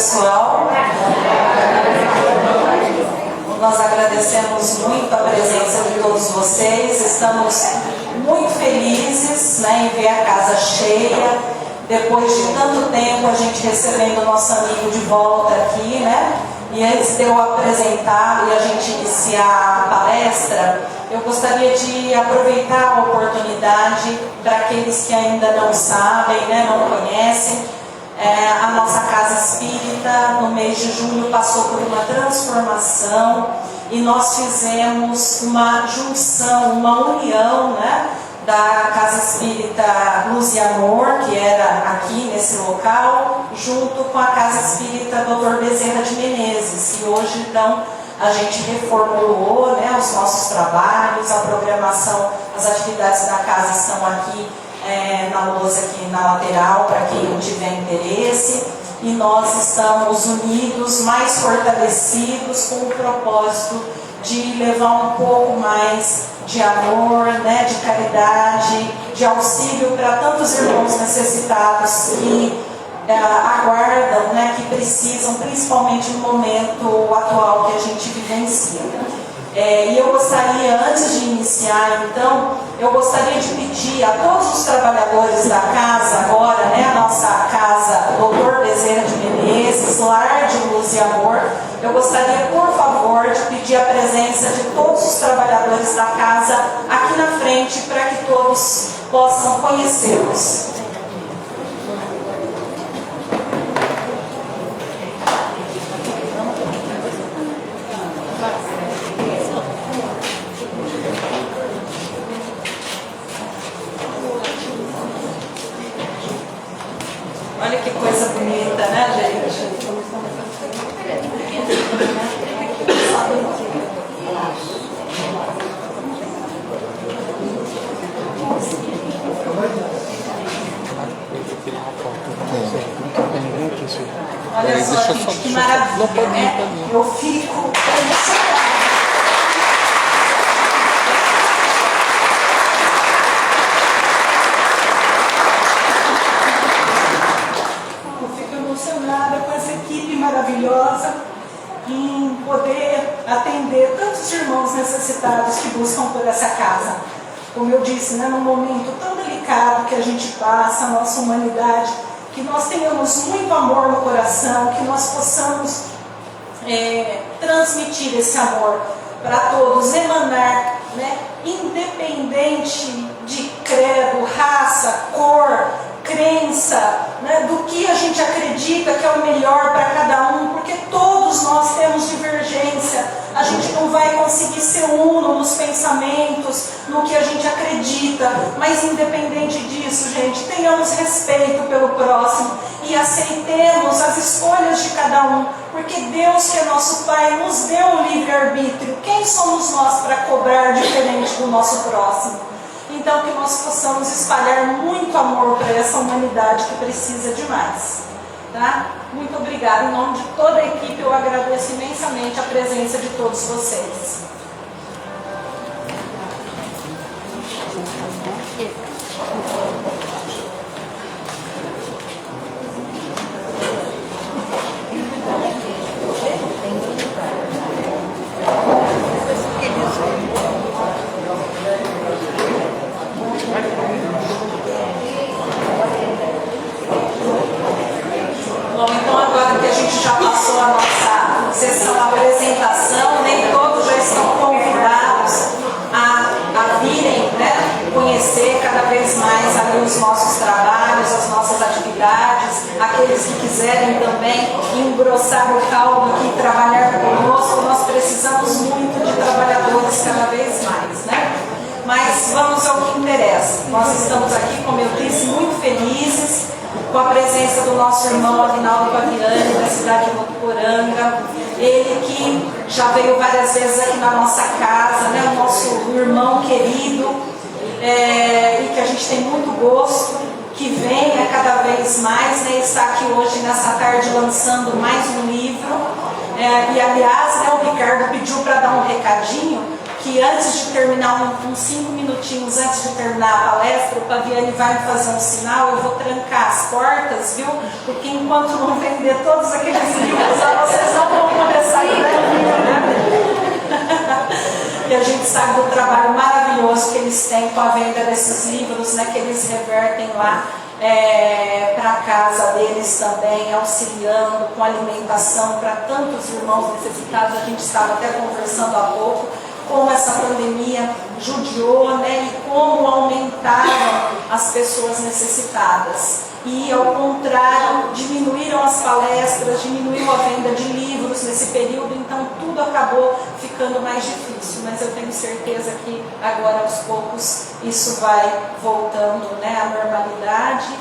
pessoal. Nós agradecemos muito a presença de todos vocês. Estamos muito felizes, né, em ver a casa cheia. Depois de tanto tempo, a gente recebendo o nosso amigo de volta aqui, né? E antes de eu apresentar e a gente iniciar a palestra, eu gostaria de aproveitar a oportunidade para aqueles que ainda não sabem, né, não conhecem. A nossa casa espírita, no mês de junho, passou por uma transformação e nós fizemos uma junção, uma união, né, da Casa Espírita Luz e Amor, que era aqui nesse local, junto com a Casa Espírita Dr. Bezerra de Menezes. E hoje, então, a gente reformulou, né, os nossos trabalhos, a programação, as atividades da casa estão aqui na lousa, aqui na lateral, para quem tiver interesse. E nós estamos unidos, mais fortalecidos, com o propósito de levar um pouco mais de amor, né, de caridade, de auxílio para tantos irmãos necessitados que aguardam, né, que precisam, principalmente no momento atual que a gente vivencia. E eu gostaria, antes de iniciar, então, eu gostaria de pedir a todos os trabalhadores da casa agora, né, a nossa casa Dr. Bezerra de Menezes, Lar de Luz e Amor, eu gostaria, por favor, de pedir a presença de todos os trabalhadores da casa aqui na frente, para que todos possam conhecê-los. Olha que coisa bonita, né, gente? Olha só, gente, que maravilha, né? Eu fico emocionada. Com essa equipe maravilhosa, em poder atender tantos irmãos necessitados que buscam por essa casa. Como eu disse, né, num momento tão delicado que a gente passa, a nossa humanidade, que nós tenhamos muito amor no coração, que nós possamos transmitir esse amor para todos, emanar, né, independente de credo, raça, cor, crença, né, do que a gente acredita que é o melhor para cada um, porque todos nós temos divergência, a gente não vai conseguir ser uno nos pensamentos, no que a gente acredita, mas independente disso, gente, tenhamos respeito pelo próximo e aceitemos as escolhas de cada um, porque Deus, que é nosso Pai, nos deu o livre-arbítrio. Quem somos nós para cobrar diferente do nosso próximo? Então, que nós possamos espalhar muito amor para essa humanidade que precisa de mais. Tá? Muito obrigada. Em nome de toda a equipe, eu agradeço imensamente a presença de todos vocês. Bom, então agora que a gente já passou a nossa sessão apresentação, nem todos já estão convidados a virem, né, conhecer cada vez mais ali os nossos trabalhos, as nossas atividades, aqueles que quiserem também engrossar o caldo aqui e trabalhar conosco. Nós precisamos muito de trabalhadores cada vez mais, né? Mas vamos ao que interessa. Nós estamos aqui, como eu disse, muito felizes com a presença do nosso irmão Aguinaldo Paviani, da cidade de Votuporanga. Ele que já veio várias vezes aqui na nossa casa, né, o nosso irmão querido, e que a gente tem muito gosto que venha cada vez mais, né, está aqui hoje nessa tarde lançando mais um livro. E aliás, né, o Ricardo pediu para dar um recadinho, que antes de terminar, uns 5 minutinhos antes de terminar a palestra, o Paviani vai me fazer um sinal, eu vou trancar as portas, viu? Porque enquanto não vender todos aqueles livros, vocês não vão começar a ir, né? E a gente sabe do trabalho maravilhoso que eles têm com a venda desses livros, né, que eles revertem lá para a casa deles também, auxiliando com alimentação para tantos irmãos necessitados. A gente estava até conversando há pouco como essa pandemia judiou, né, e como aumentaram as pessoas necessitadas. E, ao contrário, diminuíram as palestras, diminuiu a venda de livros nesse período, então tudo acabou ficando mais difícil. Mas eu tenho certeza que agora, aos poucos, isso vai voltando, né, à normalidade,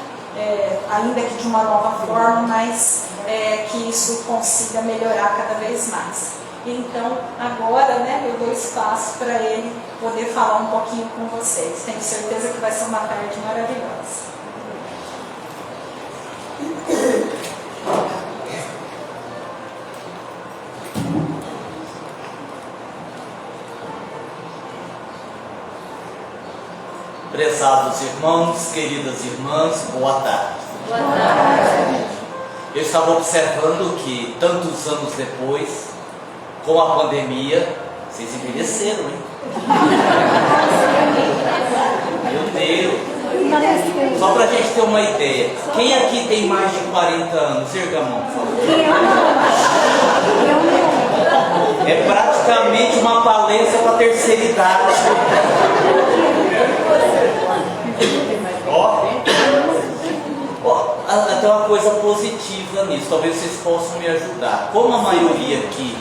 ainda que de uma nova forma, mas que isso consiga melhorar cada vez mais. Então, agora, né, eu dou espaço para ele poder falar um pouquinho com vocês. Tenho certeza que vai ser uma tarde maravilhosa. Prezados irmãos, queridas irmãs, boa tarde. Boa tarde. Eu estava observando que tantos anos depois, com a pandemia, vocês envelheceram, hein? Meu Deus! Só para a gente ter uma ideia, quem aqui tem mais de 40 anos? Erga a mão, por favor. É praticamente uma palestra para a terceira idade. Até uma coisa positiva nisso, talvez vocês possam me ajudar. Como a maioria aqui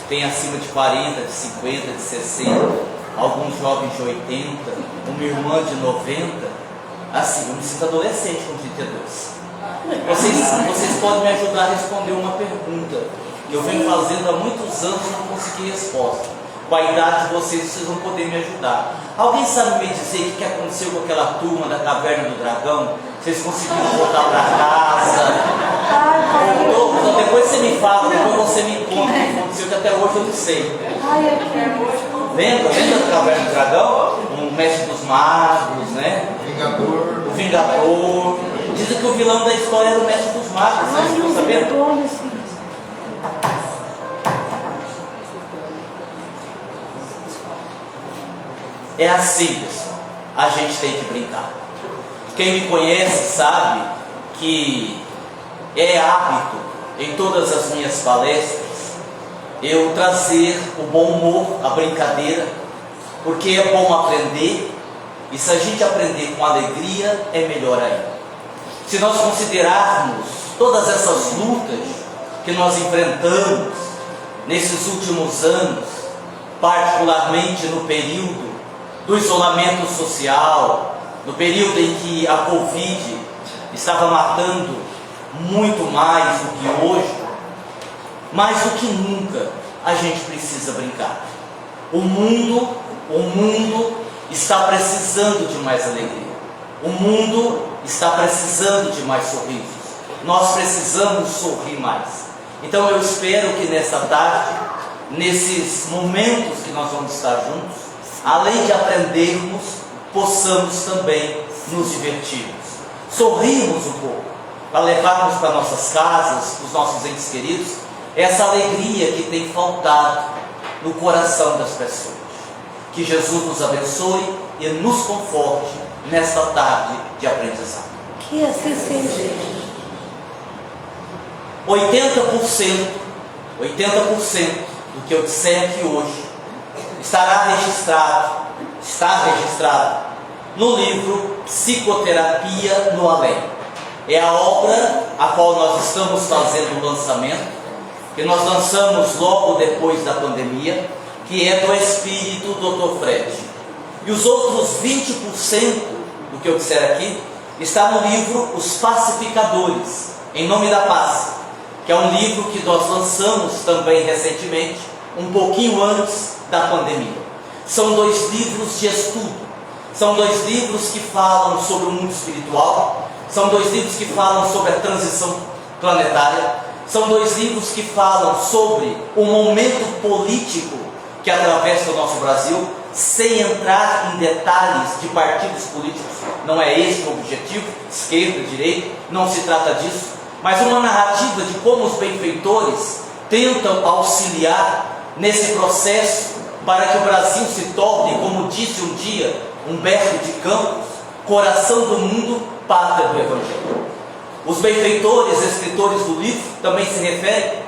tem acima de 40, de 50, de 60, alguns jovens de 80, uma irmã de 90, assim, eu me sinto adolescente com 32. Vocês podem me ajudar a responder uma pergunta que eu venho fazendo há muitos anos e não consegui resposta. Com a idade de vocês vão poder me ajudar. Alguém sabe me dizer o que aconteceu com aquela turma da Caverna do Dragão? Vocês conseguiram voltar para casa? Então, depois você me fala, depois você me conta o que aconteceu, que até hoje eu não sei. Lembra da Caverna do Dragão? O mestre dos magos, né? O Vingador. Dizem que o vilão da história era o mestre dos magos, vocês estão sabendo? É assim, pessoal, a gente tem que brincar. Quem me conhece sabe que é hábito em todas as minhas palestras eu trazer o bom humor, a brincadeira, porque é bom aprender, e se a gente aprender com alegria é melhor ainda. Se nós considerarmos todas essas lutas que nós enfrentamos nesses últimos anos, particularmente no período do isolamento social, no período em que a Covid estava matando muito mais do que hoje, mais do que nunca a gente precisa brincar. O mundo está precisando de mais alegria. O mundo está precisando de mais sorrisos. Nós precisamos sorrir mais. Então eu espero que nessa tarde, nesses momentos que nós vamos estar juntos, além de aprendermos, possamos também nos divertirmos, sorrirmos um pouco, para levarmos para nossas casas, para os nossos entes queridos, essa alegria que tem faltado no coração das pessoas. Que Jesus nos abençoe e nos conforte nesta tarde de aprendizado. Que assim seja. 80% do que eu disser aqui hoje está registrado no livro Psicoterapia no Além. É a obra a qual nós estamos fazendo o lançamento, que nós lançamos logo depois da pandemia, que é do Espírito Dr. Fred. E os outros 20% do que eu disser aqui está no livro Os Pacificadores, em nome da paz, que é um livro que nós lançamos também recentemente, um pouquinho antes da pandemia. São 2 livros de estudo, são 2 livros que falam sobre o mundo espiritual, são 2 livros que falam sobre a transição planetária, são 2 livros que falam sobre o momento político que atravessa o nosso Brasil, sem entrar em detalhes de partidos políticos. Não é esse o objetivo, esquerda, direita, não se trata disso, mas uma narrativa de como os benfeitores tentam auxiliar nesse processo para que o Brasil se torne, como disse um dia Humberto de Campos, coração do mundo, pátria do Evangelho. Os benfeitores, escritores do livro, também se referem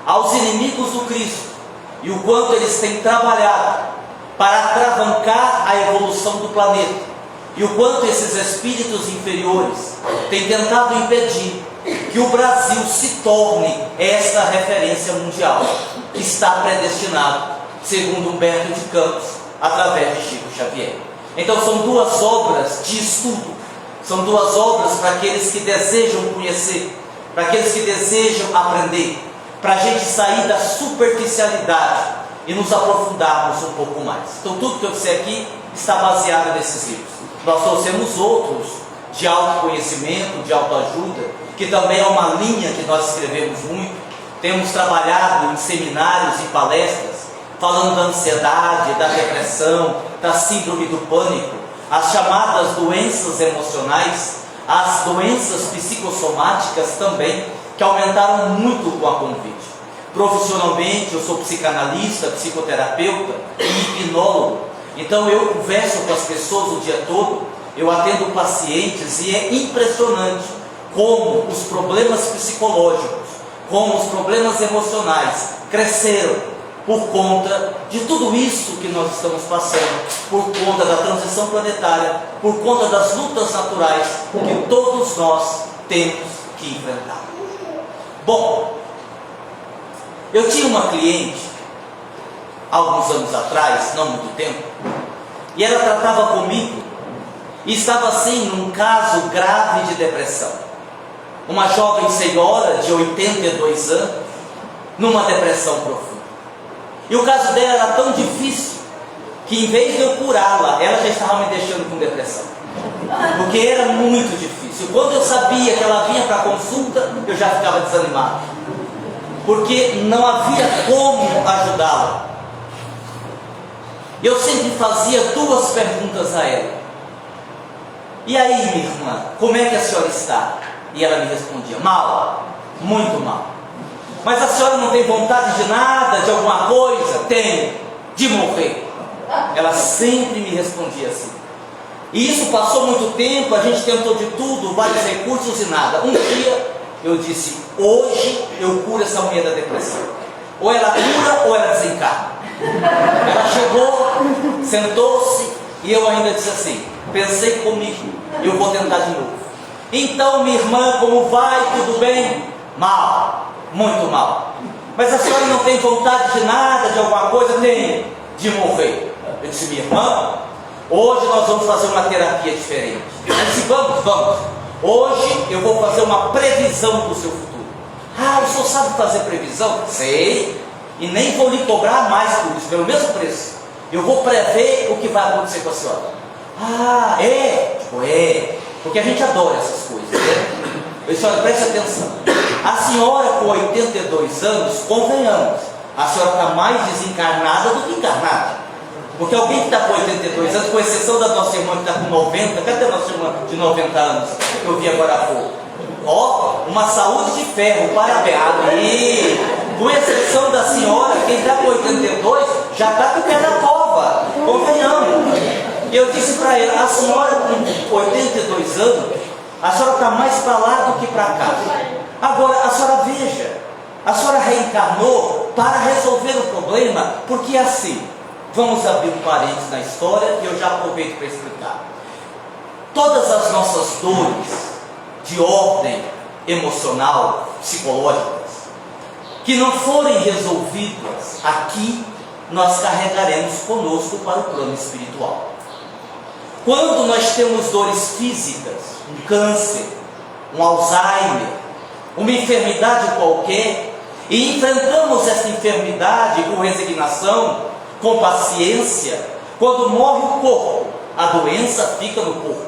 aos inimigos do Cristo e o quanto eles têm trabalhado para atravancar a evolução do planeta e o quanto esses espíritos inferiores têm tentado impedir que o Brasil se torne esta referência mundial que está predestinado, segundo Humberto de Campos, através de Chico Xavier. Então são duas obras de estudo, são duas obras para aqueles que desejam conhecer, para aqueles que desejam aprender, para a gente sair da superficialidade e nos aprofundarmos um pouco mais. Então tudo que eu disse aqui está baseado nesses livros. Nós trouxemos outros de autoconhecimento, de autoajuda, que também é uma linha que nós escrevemos muito. Temos trabalhado em seminários e palestras, falando da ansiedade, da depressão, da síndrome do pânico, as chamadas doenças emocionais, as doenças psicossomáticas também, que aumentaram muito com a Convite. Profissionalmente, eu sou psicanalista, psicoterapeuta e hipnólogo, então eu converso com as pessoas o dia todo, eu atendo pacientes e é impressionante como os problemas psicológicos, como os problemas emocionais cresceram por conta de tudo isso que nós estamos passando, por conta da transição planetária, por conta das lutas naturais que todos nós temos que enfrentar. Bom, eu tinha uma cliente, alguns anos atrás, não muito tempo, e ela tratava comigo, e estava assim num caso grave de depressão. Uma jovem senhora de 82 anos, numa depressão profunda. E o caso dela era tão difícil, que em vez de eu curá-la, ela já estava me deixando com depressão. Porque era muito difícil. Quando eu sabia que ela vinha para a consulta, eu já ficava desanimado. Porque não havia como ajudá-la. Eu sempre fazia duas perguntas a ela. E aí, minha irmã, como é que a senhora está? E ela me respondia, mal, muito mal. Mas a senhora não tem vontade de nada, de alguma coisa? Tenho, de morrer. Ela sempre me respondia assim. E isso passou muito tempo, a gente tentou de tudo, vários recursos e nada. Um dia eu disse, hoje eu curo essa mulher da depressão. Ou ela cura ou ela desencarna. Ela chegou, sentou-se e eu ainda disse assim, pensei comigo, eu vou tentar de novo. Então, minha irmã, como vai? Tudo bem? Mal, muito mal. Mas a senhora não tem vontade de nada, de alguma coisa? Tenho, de morrer. Eu disse, minha irmã, hoje nós vamos fazer uma terapia diferente. Eu disse, vamos. Hoje eu vou fazer uma previsão do seu futuro. Ah, o senhor sabe fazer previsão? Sei. E nem vou lhe cobrar mais por isso, pelo mesmo preço. Eu vou prever o que vai acontecer com a senhora. Ah, é? Tipo, é. Porque a gente adora essas coisas, né? Eu disse, olha, preste atenção. A senhora com 82 anos, convenhamos, a senhora está mais desencarnada do que encarnada. Porque alguém que está com 82 anos, com exceção da nossa irmã que está com 90, cadê a nossa irmã de 90 anos, que eu vi agora há pouco? Ó, uma saúde de ferro, parabéns. E, com exceção da senhora, quem está com 82 já está com o pé na cova, convenhamos. Eu disse para ela, a senhora com 82 anos, a senhora está mais para lá do que para cá. Agora, a senhora veja, a senhora reencarnou para resolver o problema, porque assim, vamos abrir um parênteses na história e eu já aproveito para explicar. Todas as nossas dores de ordem emocional, psicológicas, que não forem resolvidas aqui, nós carregaremos conosco para o plano espiritual. Quando nós temos dores físicas, um câncer, um Alzheimer, uma enfermidade qualquer, e enfrentamos essa enfermidade com resignação, com paciência, quando morre o corpo, a doença fica no corpo.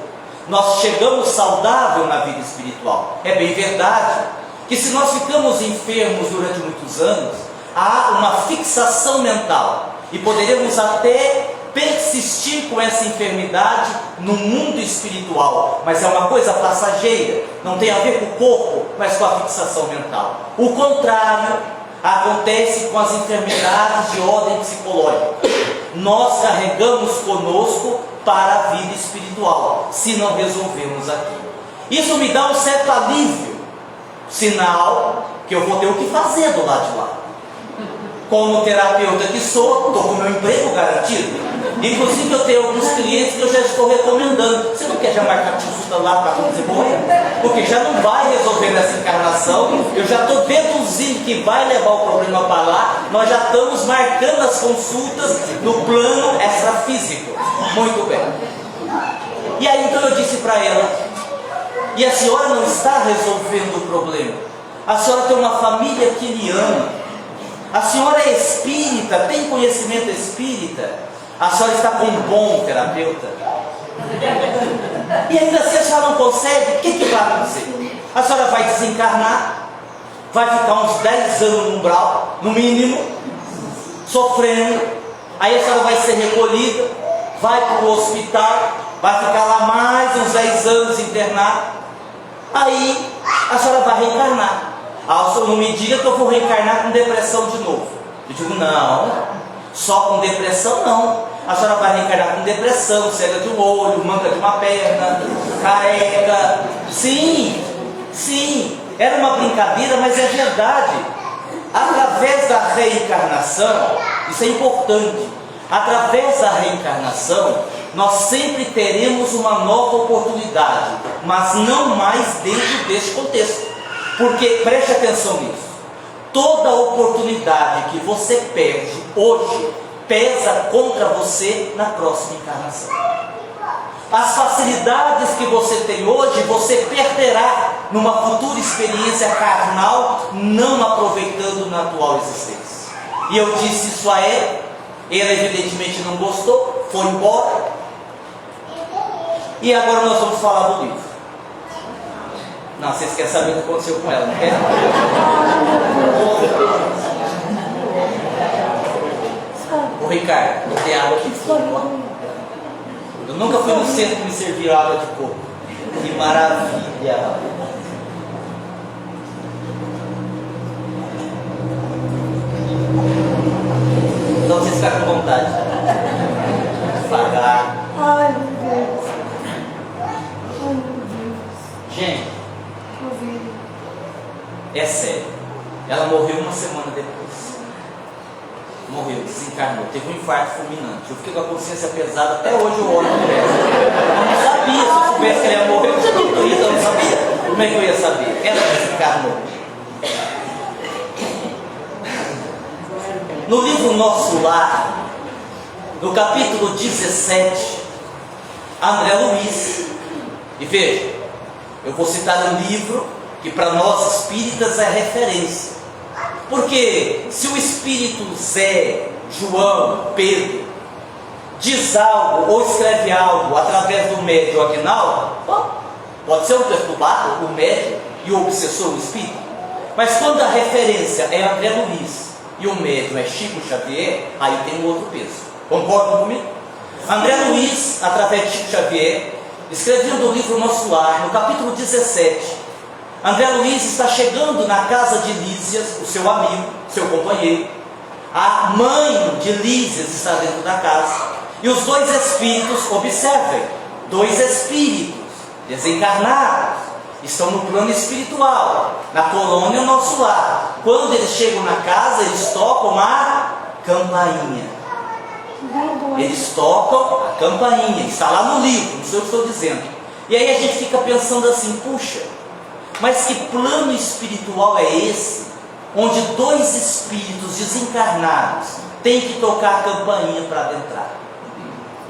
Nós chegamos saudável na vida espiritual. É bem verdade que se nós ficamos enfermos durante muitos anos, há uma fixação mental E poderemos até persistir com essa enfermidade no mundo espiritual, mas é uma coisa passageira, não tem a ver com o corpo, mas com a fixação mental. O contrário acontece com as enfermidades de ordem psicológica. Nós carregamos conosco para a vida espiritual, se não resolvermos aqui. Isso me dá um certo alívio, sinal que eu vou ter o que fazer do lado de lá. Como terapeuta que sou, estou com o meu emprego garantido. Inclusive eu tenho alguns clientes que eu já estou recomendando. Você não quer já marcar consulta lá para contribuir? Porque já não vai resolver nessa encarnação. Eu já estou deduzindo que vai levar o problema para lá. Nós já estamos marcando as consultas no plano extrafísico. Muito bem. E aí então eu disse para ela: e a senhora não está resolvendo o problema. A senhora tem uma família que lhe ama. A senhora é espírita, tem conhecimento espírita. A senhora está com um bom terapeuta. E ainda assim a senhora não consegue, o que vai acontecer? A senhora vai desencarnar, vai ficar uns 10 anos no umbral, no mínimo, sofrendo. Aí a senhora vai ser recolhida, vai para o hospital, vai ficar lá mais uns 10 anos internada. Aí a senhora vai reencarnar. Ah, o senhor não me diga que eu vou reencarnar com depressão de novo. Eu digo: não, só com depressão não. A senhora vai reencarnar com depressão, cega de um olho, manca de uma perna, careca. Sim, sim, era uma brincadeira, mas é verdade. Através da reencarnação, isso é importante, através da reencarnação, nós sempre teremos uma nova oportunidade, mas não mais dentro deste contexto. Porque, preste atenção nisso, toda oportunidade que você perde hoje, pesa contra você na próxima encarnação. As facilidades que você tem hoje, você perderá numa futura experiência carnal, não aproveitando na atual existência. E eu disse isso a ela, ela evidentemente não gostou, foi embora. E agora nós vamos falar do livro. Não, vocês querem saber o que aconteceu com ela, não quer? Ô Ricardo, não tem água de coco. Eu nunca fui no centro me servir água de coco. Que maravilha! Então vocês ficam com vontade. Devagar. Ai, meu Deus. Ai, meu Deus. Gente, Ouvi. é sério. Ela morreu uma semana depois. Morreu, desencarnou, teve um infarto fulminante. Eu fiquei com a consciência pesada, até hoje eu olho por ela. Eu não sabia, se eu soubesse que ela ia morrer, eu não sabia por isso, eu não sabia. Como é que eu ia saber? Ela desencarnou. No livro Nosso Lar, no capítulo 17, André Luiz, e veja, eu vou citar um livro que para nós espíritas é referência. Porque se o espírito Zé, João, Pedro diz algo ou escreve algo através do médium Aguinaldo, pode ser um perturbado, o médium, e o obsessor, o espírito. Mas quando a referência é André Luiz e o médium é Chico Xavier, aí tem um outro peso. Concordam comigo? André Luiz, através de Chico Xavier, escreveu no livro Nosso Lar, no capítulo 17, André Luiz está chegando na casa de Lísias, o seu amigo, seu companheiro. A mãe de Lísias está dentro da casa. E os dois espíritos, observem, dois espíritos desencarnados, estão no plano espiritual, na colônia Nosso Lar. Quando eles chegam na casa, eles tocam a campainha. Eles tocam a campainha, está lá no livro, não sei o que estou dizendo. E aí a gente fica pensando assim: puxa, mas que plano espiritual é esse, onde dois espíritos desencarnados têm que tocar a campainha para adentrar?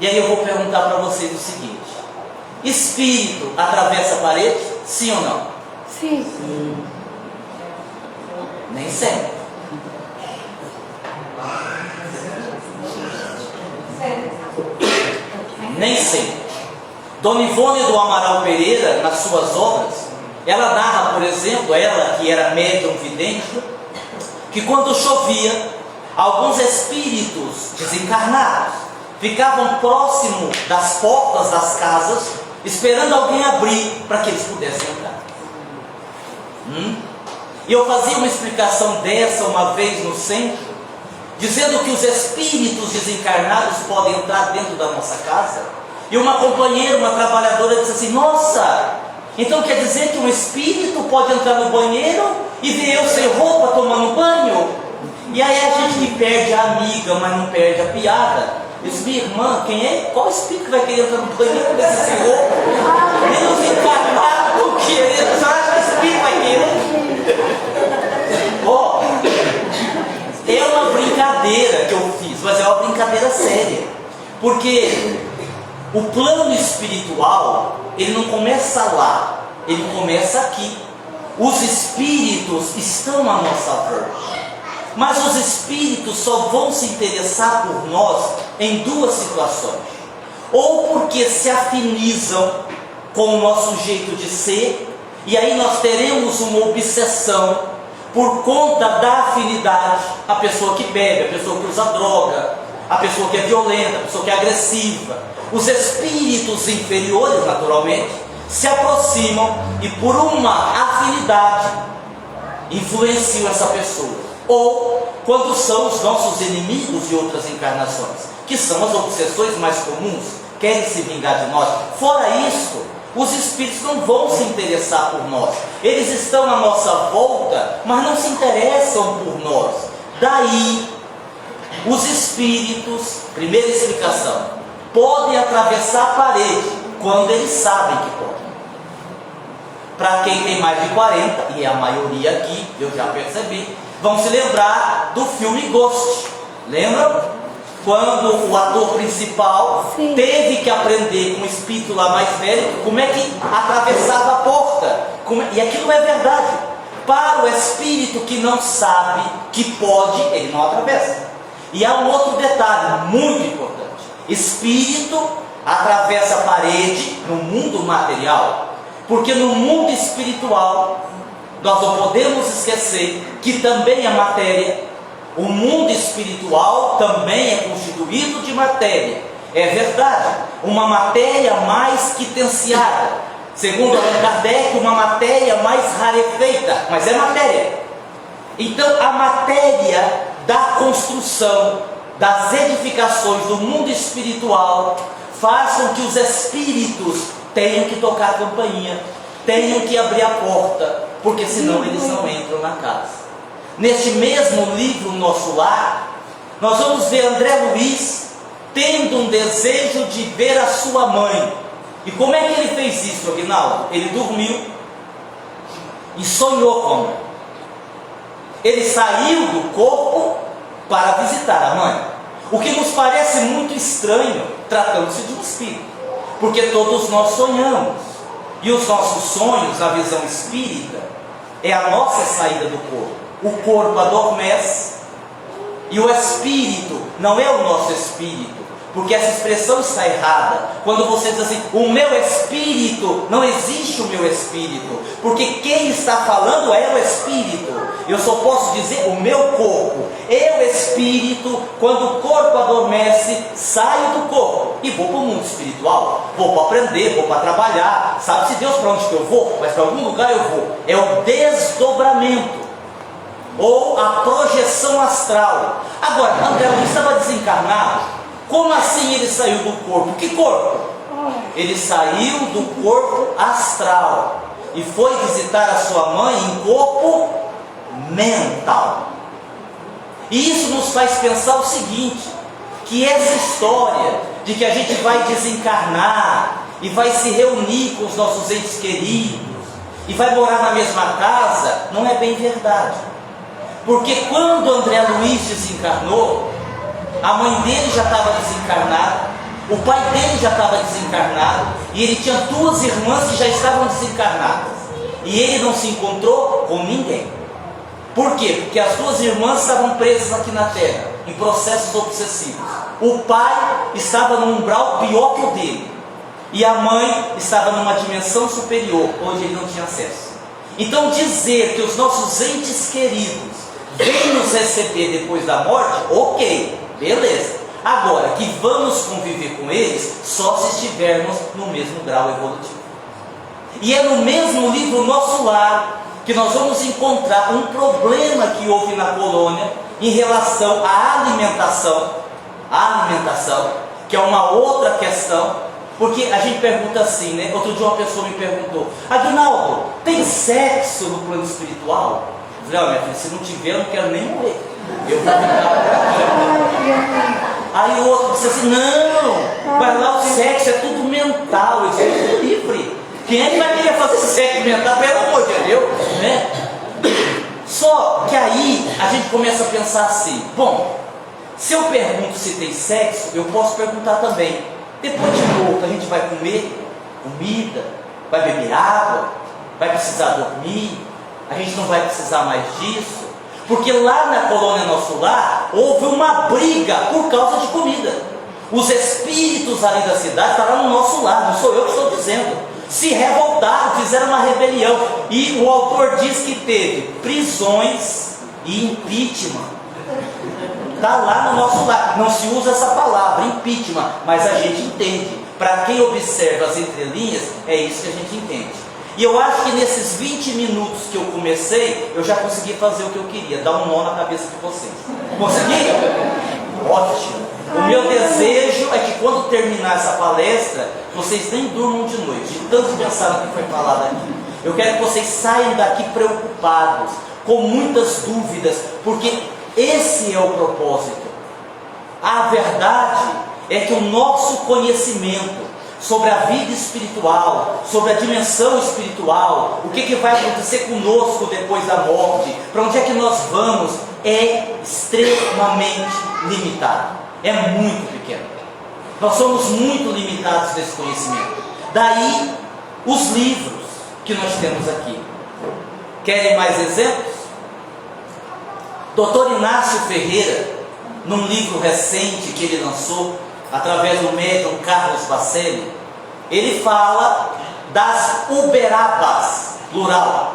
E aí eu vou perguntar para vocês o seguinte: espírito atravessa a parede? Sim ou não? Sim. Nem sempre. Nem sempre. Dona Ivone do Amaral Pereira, nas suas obras, ela narra, por exemplo, ela que era médium vidente, que quando chovia, alguns espíritos desencarnados ficavam próximo das portas das casas, esperando alguém abrir para que eles pudessem entrar. E eu fazia uma explicação dessa uma vez no centro, dizendo que os espíritos desencarnados podem entrar dentro da nossa casa. E uma companheira, uma trabalhadora, disse assim: nossa, então quer dizer que um espírito pode entrar no banheiro e ver eu sem roupa tomando banho? E aí a gente que perde a amiga, mas não perde a piada. Eu disse: minha irmã, qual espírito que vai querer entrar no banheiro desse sem roupa? Nem os encarnados estão querendo, só acha que o espírito vai querer. Ó, é uma brincadeira que eu fiz, mas é uma brincadeira séria. Porque o plano espiritual, ele não começa lá, ele começa aqui. Os espíritos estão à nossa volta, mas os espíritos só vão se interessar por nós em duas situações: ou porque se afinizam com o nosso jeito de ser, e aí nós teremos uma obsessão por conta da afinidade. A pessoa que bebe, a pessoa que usa droga, a pessoa que é violenta, a pessoa que é agressiva. Os espíritos inferiores, naturalmente, se aproximam e por uma afinidade influenciam essa pessoa. Ou quando são os nossos inimigos de outras encarnações, que são as obsessões mais comuns, querem se vingar de nós. Fora isso, os espíritos não vão se interessar por nós. Eles estão à nossa volta, mas não se interessam por nós. Daí, os espíritos, primeira explicação, podem atravessar a parede quando eles sabem que podem. Para quem tem mais de 40, e é a maioria aqui, eu já percebi, vão se lembrar do filme Ghost. Lembram? Quando o ator principal teve que aprender com o espírito lá mais velho como é que atravessava a porta. E aquilo não é verdade. Para o espírito que não sabe que pode, ele não atravessa. E há um outro detalhe muito importante: espírito atravessa a parede no mundo material, porque no mundo espiritual nós não podemos esquecer que também é matéria. O mundo espiritual também é constituído de matéria. É verdade, uma matéria mais quitenciada, segundo Allan Kardec, uma matéria mais rarefeita, mas é matéria. Então a matéria da construção, das edificações do mundo espiritual faz com que os espíritos tenham que tocar a campainha, tenham que abrir a porta, porque senão eles não entram na casa. Neste mesmo livro, Nosso Lar, nós vamos ver André Luiz tendo um desejo de ver a sua mãe. E como é que ele fez isso, Aguinaldo? Ele dormiu e sonhou com ela. Ele saiu do corpo para visitar a mãe. O que nos parece muito estranho, tratando-se de um espírito, porque todos nós sonhamos. E os nossos sonhos, na visão espírita, é a nossa saída do corpo. O corpo adormece e o espírito não é o nosso espírito, porque essa expressão está errada. Quando você diz assim, o meu espírito, não existe o meu espírito, porque quem está falando é o espírito. Eu só posso dizer o meu corpo. Eu, espírito, quando o corpo adormece, saio do corpo e vou para o mundo espiritual. Vou para aprender, vou para trabalhar. Sabe-se Deus para onde que eu vou, mas para algum lugar eu vou. É o desdobramento, ou a projeção astral. Agora, André Luiz estava desencarnado. Como assim ele saiu do corpo? Que corpo? Ele saiu do corpo astral e foi visitar a sua mãe em corpo mental. E isso nos faz pensar o seguinte: que essa história de que a gente vai desencarnar e vai se reunir com os nossos entes queridos e vai morar na mesma casa, não é bem verdade. Porque quando André Luiz desencarnou, a mãe dele já estava desencarnada, o pai dele já estava desencarnado, e ele tinha duas irmãs que já estavam desencarnadas. E ele não se encontrou com ninguém. Por quê? Porque as duas irmãs estavam presas aqui na Terra, em processos obsessivos. O pai estava num umbral pior que o dele, e a mãe estava numa dimensão superior, onde ele não tinha acesso. Então dizer que os nossos entes queridos vem nos receber depois da morte, ok, beleza. Agora, que vamos conviver com eles só se estivermos no mesmo grau evolutivo. E é no mesmo livro Nosso Lar que nós vamos encontrar um problema que houve na colônia em relação à alimentação, que é uma outra questão, porque a gente pergunta assim, né? Outro dia uma pessoa me perguntou: Aguinaldo, tem sexo no plano espiritual? Eu falei: minha filha, se não tiver, eu não quero nem morrer. Eu vou ficar. Aí o outro disse assim: não, mas lá o sexo é tudo mental, isso é tudo livre. Quem é que vai querer fazer sexo mental? Pelo amor de Deus, né? Só que aí a gente começa a pensar assim: bom, se eu pergunto se tem sexo, eu posso perguntar também: depois de morto a gente vai comer comida, vai beber água, vai precisar dormir, a gente não vai precisar mais disso? Porque lá na colônia Nosso Lar houve uma briga por causa de comida. Os espíritos ali da cidade estavam no nosso lar, não sou eu que estou dizendo. Se revoltaram, fizeram uma rebelião. E o autor diz que teve prisões e impeachment. Está lá no Nosso Lar. Não se usa essa palavra, impeachment, mas a gente entende. Para quem observa as entrelinhas, é isso que a gente entende. E eu acho que nesses 20 minutos que eu comecei, eu já consegui fazer o que eu queria, dar um nó na cabeça de vocês. Consegui? Ótimo. O meu desejo é que quando terminar essa palestra, vocês nem durmam de noite, de tanto pensar no que foi falado aqui. Eu quero que vocês saiam daqui preocupados, com muitas dúvidas, porque esse é o propósito. A verdade é que o nosso conhecimento sobre a vida espiritual, sobre a dimensão espiritual, o que vai acontecer conosco depois da morte, para onde é que nós vamos, é extremamente limitado, é muito pequeno. Nós somos muito limitados nesse conhecimento. Daí os livros que nós temos aqui. Querem mais exemplos? Dr. Inácio Ferreira, num livro recente que ele lançou, através do médium Carlos Bacelli, ele fala das Uberabas, plural.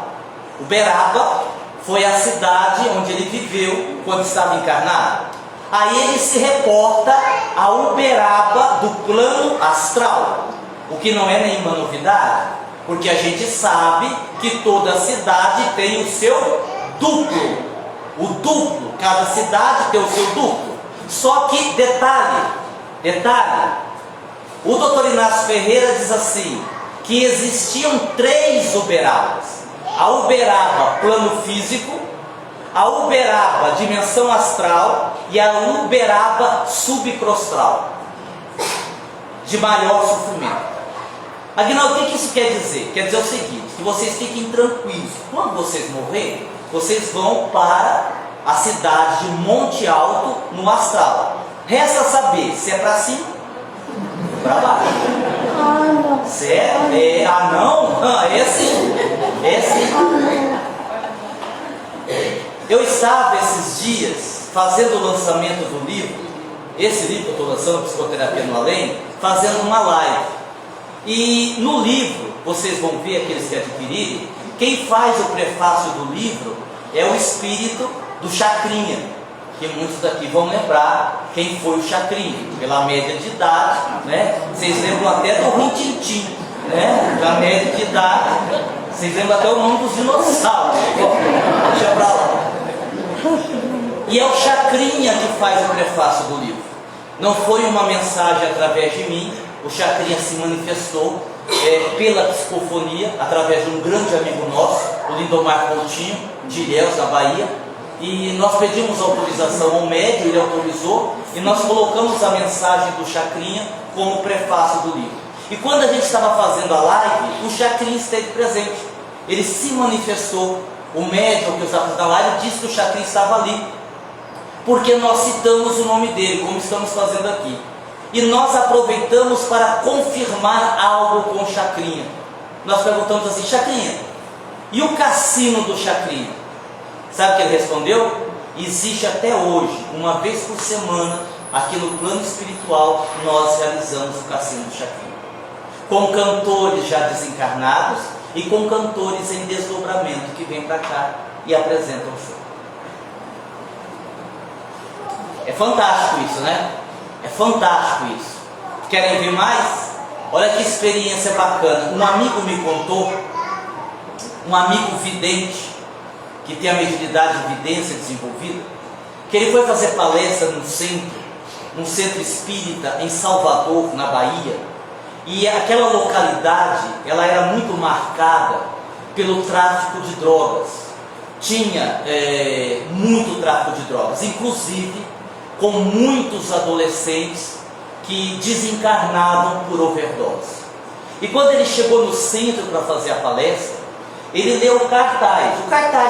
Uberaba foi a cidade onde ele viveu quando estava encarnado. Aí ele se reporta a Uberaba do plano astral, o que não é nenhuma novidade, porque a gente sabe que toda cidade tem o seu duplo. O duplo, cada cidade tem o seu duplo. Só que, detalhe, o Dr. Inácio Ferreira diz assim, que existiam 3 Uberabas. A Uberaba plano físico, a Uberaba dimensão astral e a Uberaba subcrostral, de maior sofrimento. Aguinaldo, o que isso quer dizer? Quer dizer o seguinte, que vocês fiquem tranquilos. Quando vocês morrerem, vocês vão para a cidade de Monte Alto, no astral. Resta saber se é para cima ou para baixo. Certo? Não? É sim. Eu estava esses dias fazendo o lançamento do livro, esse livro que eu estou lançando, Psicoterapia no Além, fazendo uma live. E no livro, vocês vão ver, aqueles que adquirirem, quem faz o prefácio do livro é o espírito do Chacrinha, que muitos daqui vão lembrar quem foi o Chacrinha, pela média de idade, né? Vocês lembram até do Rintintim, né? Da média de idade, vocês lembram até o nome dos dinossauros. Deixa pra lá. E é o Chacrinha que faz o prefácio do livro. Não foi uma mensagem através de mim, o Chacrinha se manifestou pela psicofonia, através de um grande amigo nosso, o Lindomar Coutinho, de Ilhéus, na Bahia. E nós pedimos autorização ao médium, ele autorizou, e nós colocamos a mensagem do Chacrinha como prefácio do livro. E quando a gente estava fazendo a live, o Chacrinha esteve presente. Ele se manifestou, o médium que estava fazendo a live disse que o Chacrinha estava ali, porque nós citamos o nome dele, como estamos fazendo aqui. E nós aproveitamos para confirmar algo com o Chacrinha. Nós perguntamos assim: Chacrinha, e o cassino do Chacrinha? Sabe o que ele respondeu? Existe até hoje, uma vez por semana, aqui no plano espiritual, nós realizamos o cassino do Chacrinha, com cantores já desencarnados e com cantores em desdobramento que vêm para cá e apresentam o show. fantástico isso, né? É fantástico isso. Querem ver mais? Olha que experiência bacana. Um amigo me contou, um amigo vidente, que tem a mediunidade de vidência desenvolvida, que ele foi fazer palestra num centro espírita em Salvador, na Bahia, e aquela localidade, ela era muito marcada pelo tráfico de drogas. Tinha muito tráfico de drogas, inclusive com muitos adolescentes que desencarnavam por overdose. E quando ele chegou no centro para fazer a palestra, ele leu o cartaz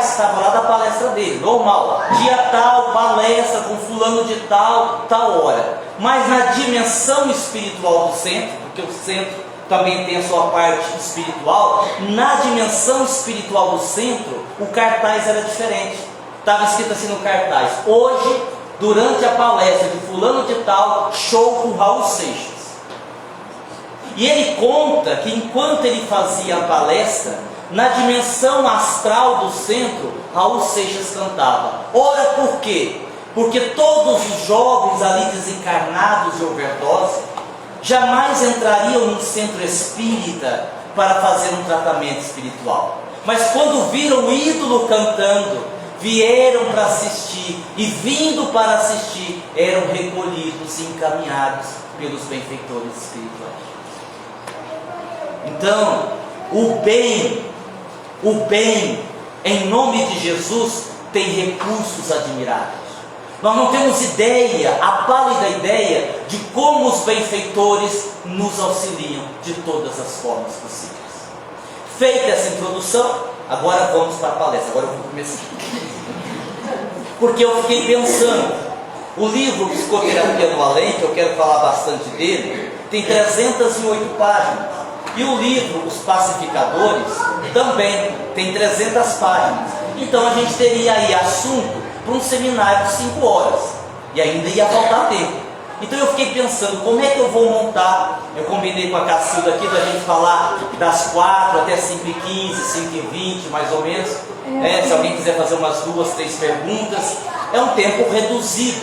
estava lá da palestra dele, normal, dia tal, palestra com fulano de tal hora. Mas na dimensão espiritual do centro, porque o centro também tem a sua parte espiritual, na dimensão espiritual do centro, o cartaz era diferente. Estava escrito assim no cartaz: hoje, durante a palestra de fulano de tal, show com Raul Seixas. E ele conta que enquanto ele fazia a palestra, na dimensão astral do centro, Raul Seixas cantava. Ora, por quê? Porque todos os jovens ali desencarnados de overdose jamais entrariam num centro espírita para fazer um tratamento espiritual. Mas quando viram o ídolo cantando, vieram para assistir, e vindo para assistir, eram recolhidos e encaminhados pelos benfeitores espirituais. Então, o bem, em nome de Jesus, tem recursos admiráveis. Nós não temos ideia, a pálida ideia, de como os benfeitores nos auxiliam de todas as formas possíveis. Feita essa introdução, agora vamos para a palestra. Agora eu vou começar. Porque eu fiquei pensando, o livro Psicoterapia no Além, que eu quero falar bastante dele, tem 308 páginas. E o livro Os Pacificadores também tem 300 páginas. Então a gente teria aí assunto para um seminário de 5 horas. E ainda ia faltar tempo. Então eu fiquei pensando, como é que eu vou montar? Eu combinei com a Cacilda aqui da gente falar das 4 até 5h15, 5h20 mais ou menos. Se alguém quiser fazer umas 2, 3 perguntas, é um tempo reduzido.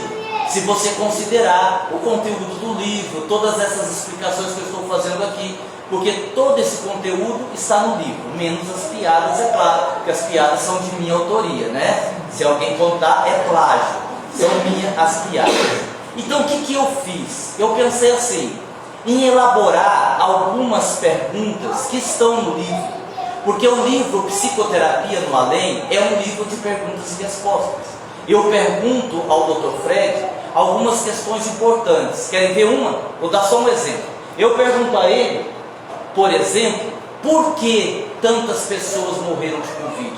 Se você considerar o conteúdo do livro, todas essas explicações que eu estou fazendo aqui, porque todo esse conteúdo está no livro, menos as piadas, é claro, porque as piadas são de minha autoria, né? Se alguém contar, é plágio, são minhas as piadas. Então o que eu fiz? Eu pensei assim, em elaborar algumas perguntas que estão no livro, porque o livro Psicoterapia no Além é um livro de perguntas e respostas. Eu pergunto ao Dr. Fred algumas questões importantes. Querem ver uma? Vou dar só um exemplo. Eu pergunto a ele, por exemplo, por que tantas pessoas morreram de Covid?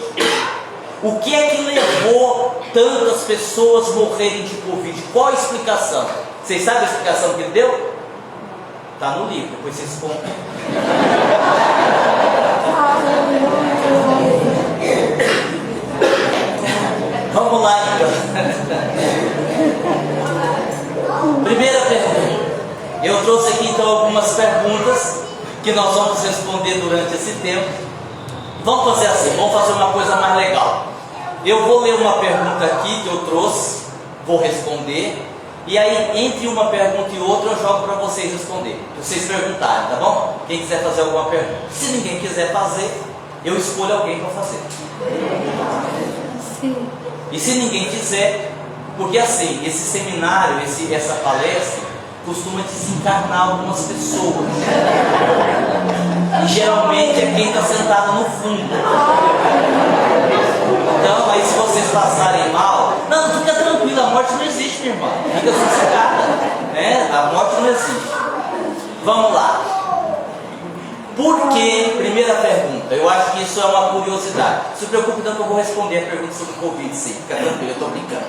O que é que levou tantas pessoas a morrerem de Covid? Qual a explicação? Vocês sabem a explicação que ele deu? Está no livro, depois vocês contam. Vamos lá então. Primeira pergunta. Eu trouxe aqui então algumas perguntas que nós vamos responder durante esse tempo. Vamos fazer assim, vamos fazer uma coisa mais legal. Eu vou ler uma pergunta aqui que eu trouxe, vou responder, e aí entre uma pergunta e outra eu jogo para vocês responder, para vocês perguntarem, tá bom? Quem quiser fazer alguma pergunta. Se ninguém quiser fazer, eu escolho alguém para fazer. Sim. E se ninguém quiser, porque assim, esse seminário, essa palestra, costuma desencarnar algumas pessoas. E geralmente é quem está sentado no fundo. Então, aí se vocês passarem mal, não, fica tranquilo, a morte não existe, minha irmã. Fica sossegada, né? A morte não existe. Vamos lá. Por que, primeira pergunta, eu acho que isso é uma curiosidade. Não se preocupe não que eu vou responder a pergunta sobre o Covid, sim, fica tranquilo, eu estou brincando.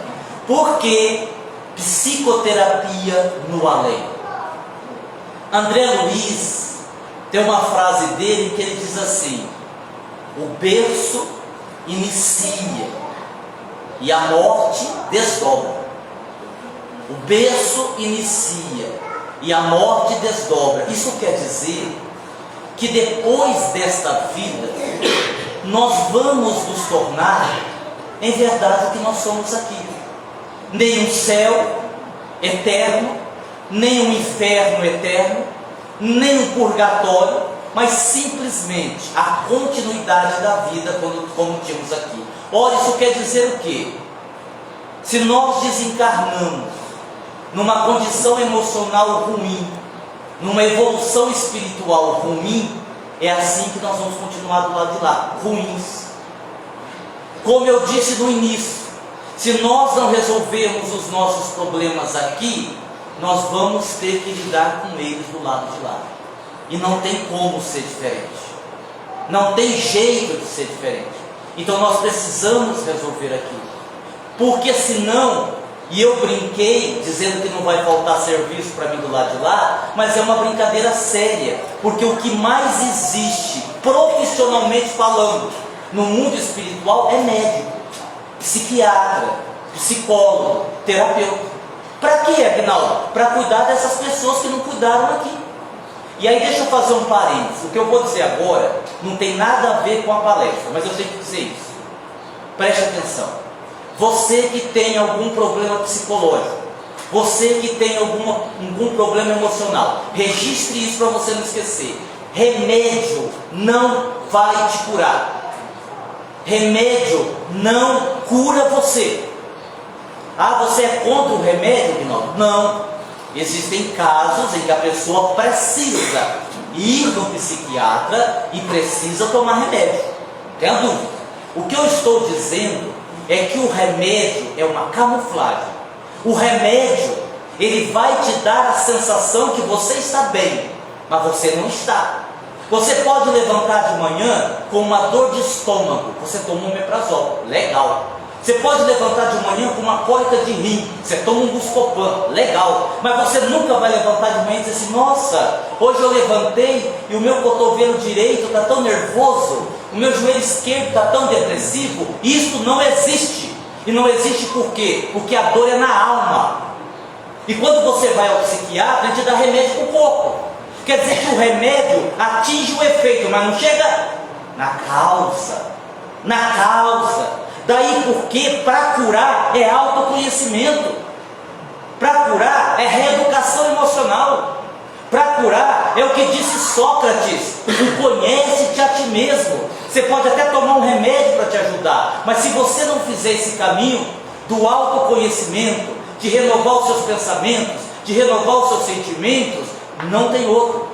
Por que psicoterapia no além? André Luiz tem uma frase dele que ele diz assim: o berço inicia e a morte desdobra. O berço inicia e a morte desdobra. Isso quer dizer que depois desta vida nós vamos nos tornar em verdade o que nós somos aqui. Nem o céu, eterno, nem um inferno eterno, nem um purgatório, mas simplesmente a continuidade da vida, como tínhamos aqui. Ora, isso quer dizer o quê? Se nós desencarnamos numa condição emocional ruim, numa evolução espiritual ruim, é assim que nós vamos continuar do lado de lá, ruins. Como eu disse no início, se nós não resolvermos os nossos problemas aqui, nós vamos ter que lidar com eles do lado de lá. E não tem como ser diferente. Não tem jeito de ser diferente. Então nós precisamos resolver aqui. Porque senão, e eu brinquei dizendo que não vai faltar serviço para mim do lado de lá, mas é uma brincadeira séria. Porque o que mais existe, profissionalmente falando, no mundo espiritual é médico, psiquiatra, psicólogo, terapeuta. Para quê, Aguinaldo? Para cuidar dessas pessoas que não cuidaram aqui. E aí deixa eu fazer um parênteses. O que eu vou dizer agora não tem nada a ver com a palestra, mas eu tenho que dizer isso. Preste atenção. Você que tem algum problema psicológico, você que tem algum problema emocional, registre isso para você não esquecer. Remédio não vai te curar. Remédio não cura você. Ah, você é contra o remédio, Aguinaldo? Não. Existem casos em que a pessoa precisa ir no psiquiatra e precisa tomar remédio. Tenha dúvida. O que eu estou dizendo é que o remédio é uma camuflagem. O remédio, ele vai te dar a sensação que você está bem, mas você não está. Você pode levantar de manhã com uma dor de estômago, você toma um omeprazol, legal. Você pode levantar de manhã com uma cólica de rim, você toma um Buscopan, legal. Mas você nunca vai levantar de manhã e dizer assim: nossa, hoje eu levantei e o meu cotovelo direito está tão nervoso, o meu joelho esquerdo está tão depressivo. Isso não existe. E não existe por quê? Porque a dor é na alma. E quando você vai ao psiquiatra, ele te dá remédio para o corpo. Quer dizer que o remédio atinge o efeito, mas não chega na causa. Na causa. Daí porque para curar é autoconhecimento. Para curar é reeducação emocional. Para curar é o que disse Sócrates: conhece-te a ti mesmo. Você pode até tomar um remédio para te ajudar, mas se você não fizer esse caminho do autoconhecimento, de renovar os seus pensamentos, de renovar os seus sentimentos, não tem outro.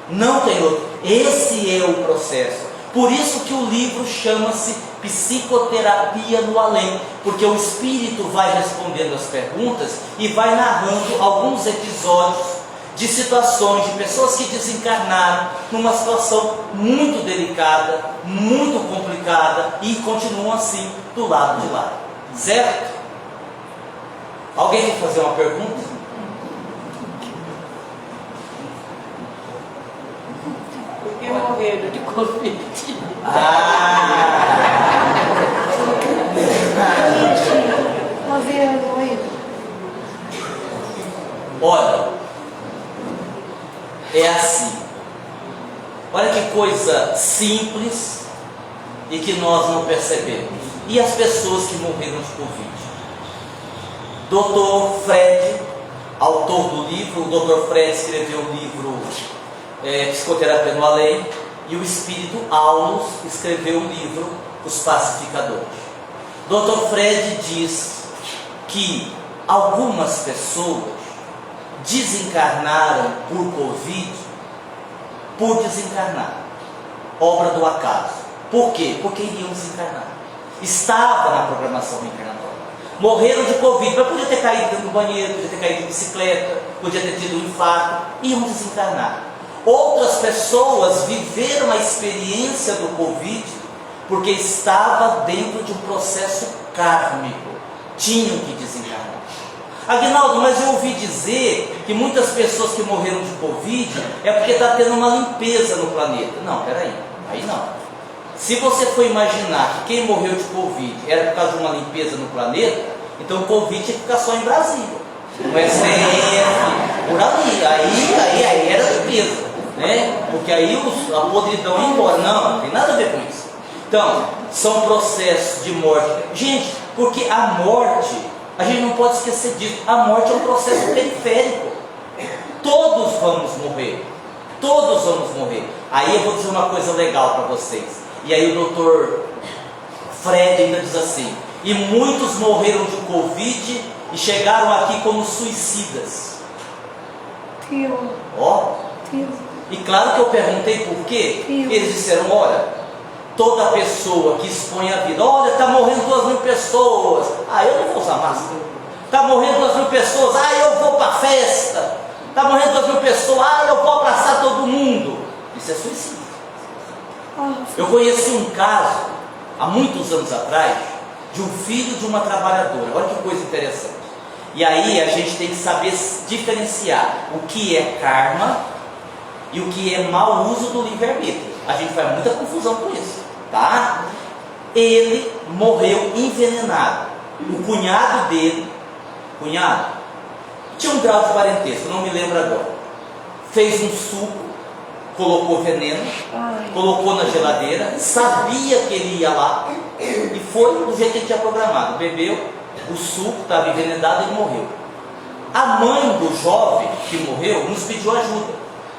Não tem outro. Esse é o processo. Por isso que o livro chama-se Psicoterapia no Além, porque o espírito vai respondendo as perguntas e vai narrando alguns episódios de situações de pessoas que desencarnaram numa situação muito delicada, muito complicada e continuam assim do lado de lá. Certo? Alguém quer fazer uma pergunta? Porque morreram de Covid. Olha, é assim. Olha que coisa simples e que nós não percebemos. E as pessoas que morreram de Covid? Dr. Fred, autor do livro, o Dr. Fred escreveu o livro Psicoterapia no Além, e o espírito Aulus escreveu o livro Os Pacificadores. Dr. Fred diz que algumas pessoas desencarnaram por Covid por desencarnar, obra do acaso. Por quê? Porque iriam desencarnar. Estava na programação reencarnatória. Morreram de Covid, mas podia ter caído dentro do banheiro, podia ter caído de bicicleta, podia ter tido um infarto, iam desencarnar. Outras pessoas viveram a experiência do Covid porque estava dentro de um processo kármico, tinham que desencarnar. Aguinaldo, mas eu ouvi dizer que muitas pessoas que morreram de Covid é porque está tendo uma limpeza no planeta. Não, peraí, aí não. Se você for imaginar que quem morreu de Covid era por causa de uma limpeza no planeta, então o Covid tinha que ficar só em Brasília, no STF, por ali, aí era limpeza, né? Porque aí a podridão ia embora. Não tem nada a ver com isso. Então, são processos de morte. Gente, porque a morte A gente não pode esquecer disso. A morte é um processo periférico. Todos vamos morrer. Todos vamos morrer. Aí eu vou dizer uma coisa legal para vocês. E aí o doutor Fred ainda diz assim: e muitos morreram de Covid e chegaram aqui como suicidas. Ó. E claro que eu perguntei por quê. Eles disseram: olha, toda pessoa que expõe a vida, olha, está morrendo 2.000 pessoas, eu não vou usar máscara. Está morrendo 2.000 pessoas, eu vou para a festa. Está morrendo 2.000 pessoas, eu vou abraçar todo mundo. Isso é suicídio. Eu conheci um caso, há muitos anos atrás, de um filho de uma trabalhadora. Olha que coisa interessante. E aí a gente tem que saber diferenciar o que é karma e o que é mau uso do livre-arbítrio. A gente faz muita confusão com isso, tá? Ele morreu envenenado. O cunhado dele, tinha um grau de parentesco, não me lembro agora. Fez um suco, colocou veneno, colocou na geladeira, sabia que ele ia lá e foi do jeito que ele tinha programado. Bebeu o suco, estava envenenado e ele morreu. A mãe do jovem que morreu nos pediu ajuda.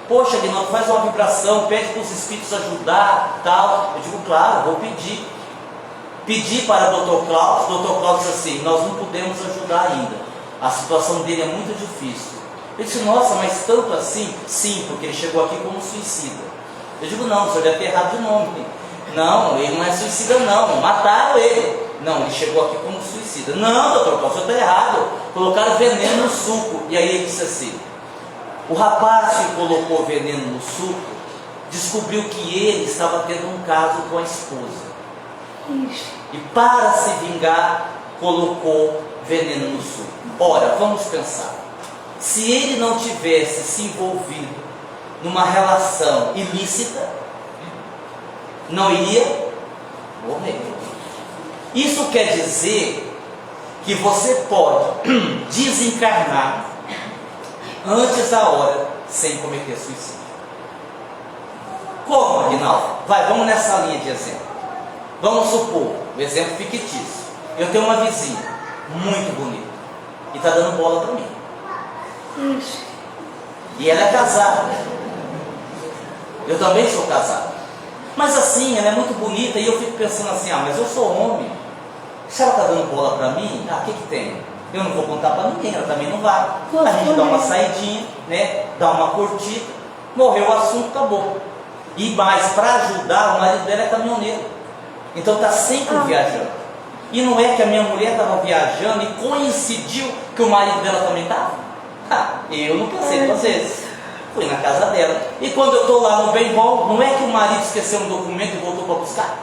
Poxa, Aguinaldo, faz uma vibração, pede para os espíritos ajudar, tal. Eu digo: claro, vou pedir. Pedi para o Dr. Cláudio. O Dr. Cláudio disse assim: nós não podemos ajudar ainda. A situação dele é muito difícil. Eu disse: nossa, mas tanto assim? Sim, porque ele chegou aqui como suicida. Eu digo: não, o senhor deve ter errado de nome. Não, ele não é suicida não, mataram ele. Não, ele chegou aqui como suicida. Não, doutor, o senhor está errado. Colocaram veneno no suco. E aí ele disse assim: o rapaz que colocou veneno no suco descobriu que ele estava tendo um caso com a esposa. E para se vingar, colocou veneno no suco. Ora, vamos pensar. Se ele não tivesse se envolvido numa relação ilícita, não iria morrer. Isso quer dizer que você pode desencarnar antes da hora sem cometer suicídio. Como, Aguinaldo? Vamos nessa linha de exemplo. Vamos supor, um exemplo fictício. Eu tenho uma vizinha muito bonita e está dando bola para mim. E ela é casada. Eu também sou casado. Mas assim, ela é muito bonita e eu fico pensando assim: mas eu sou homem. Se ela está dando bola para mim, o que tem? Eu não vou contar para ninguém, ela também não vai. A gente dá uma saidinha, né? Dá uma curtida, morreu o assunto, acabou. E mais, para ajudar, o marido dela é caminhoneiro. Então está sempre viajando. E não é que a minha mulher estava viajando e coincidiu que o marido dela também estava? Eu não pensei 2 vezes. Fui na casa dela. E quando eu estou lá no bem bom, não é que o marido esqueceu um documento e voltou para buscar?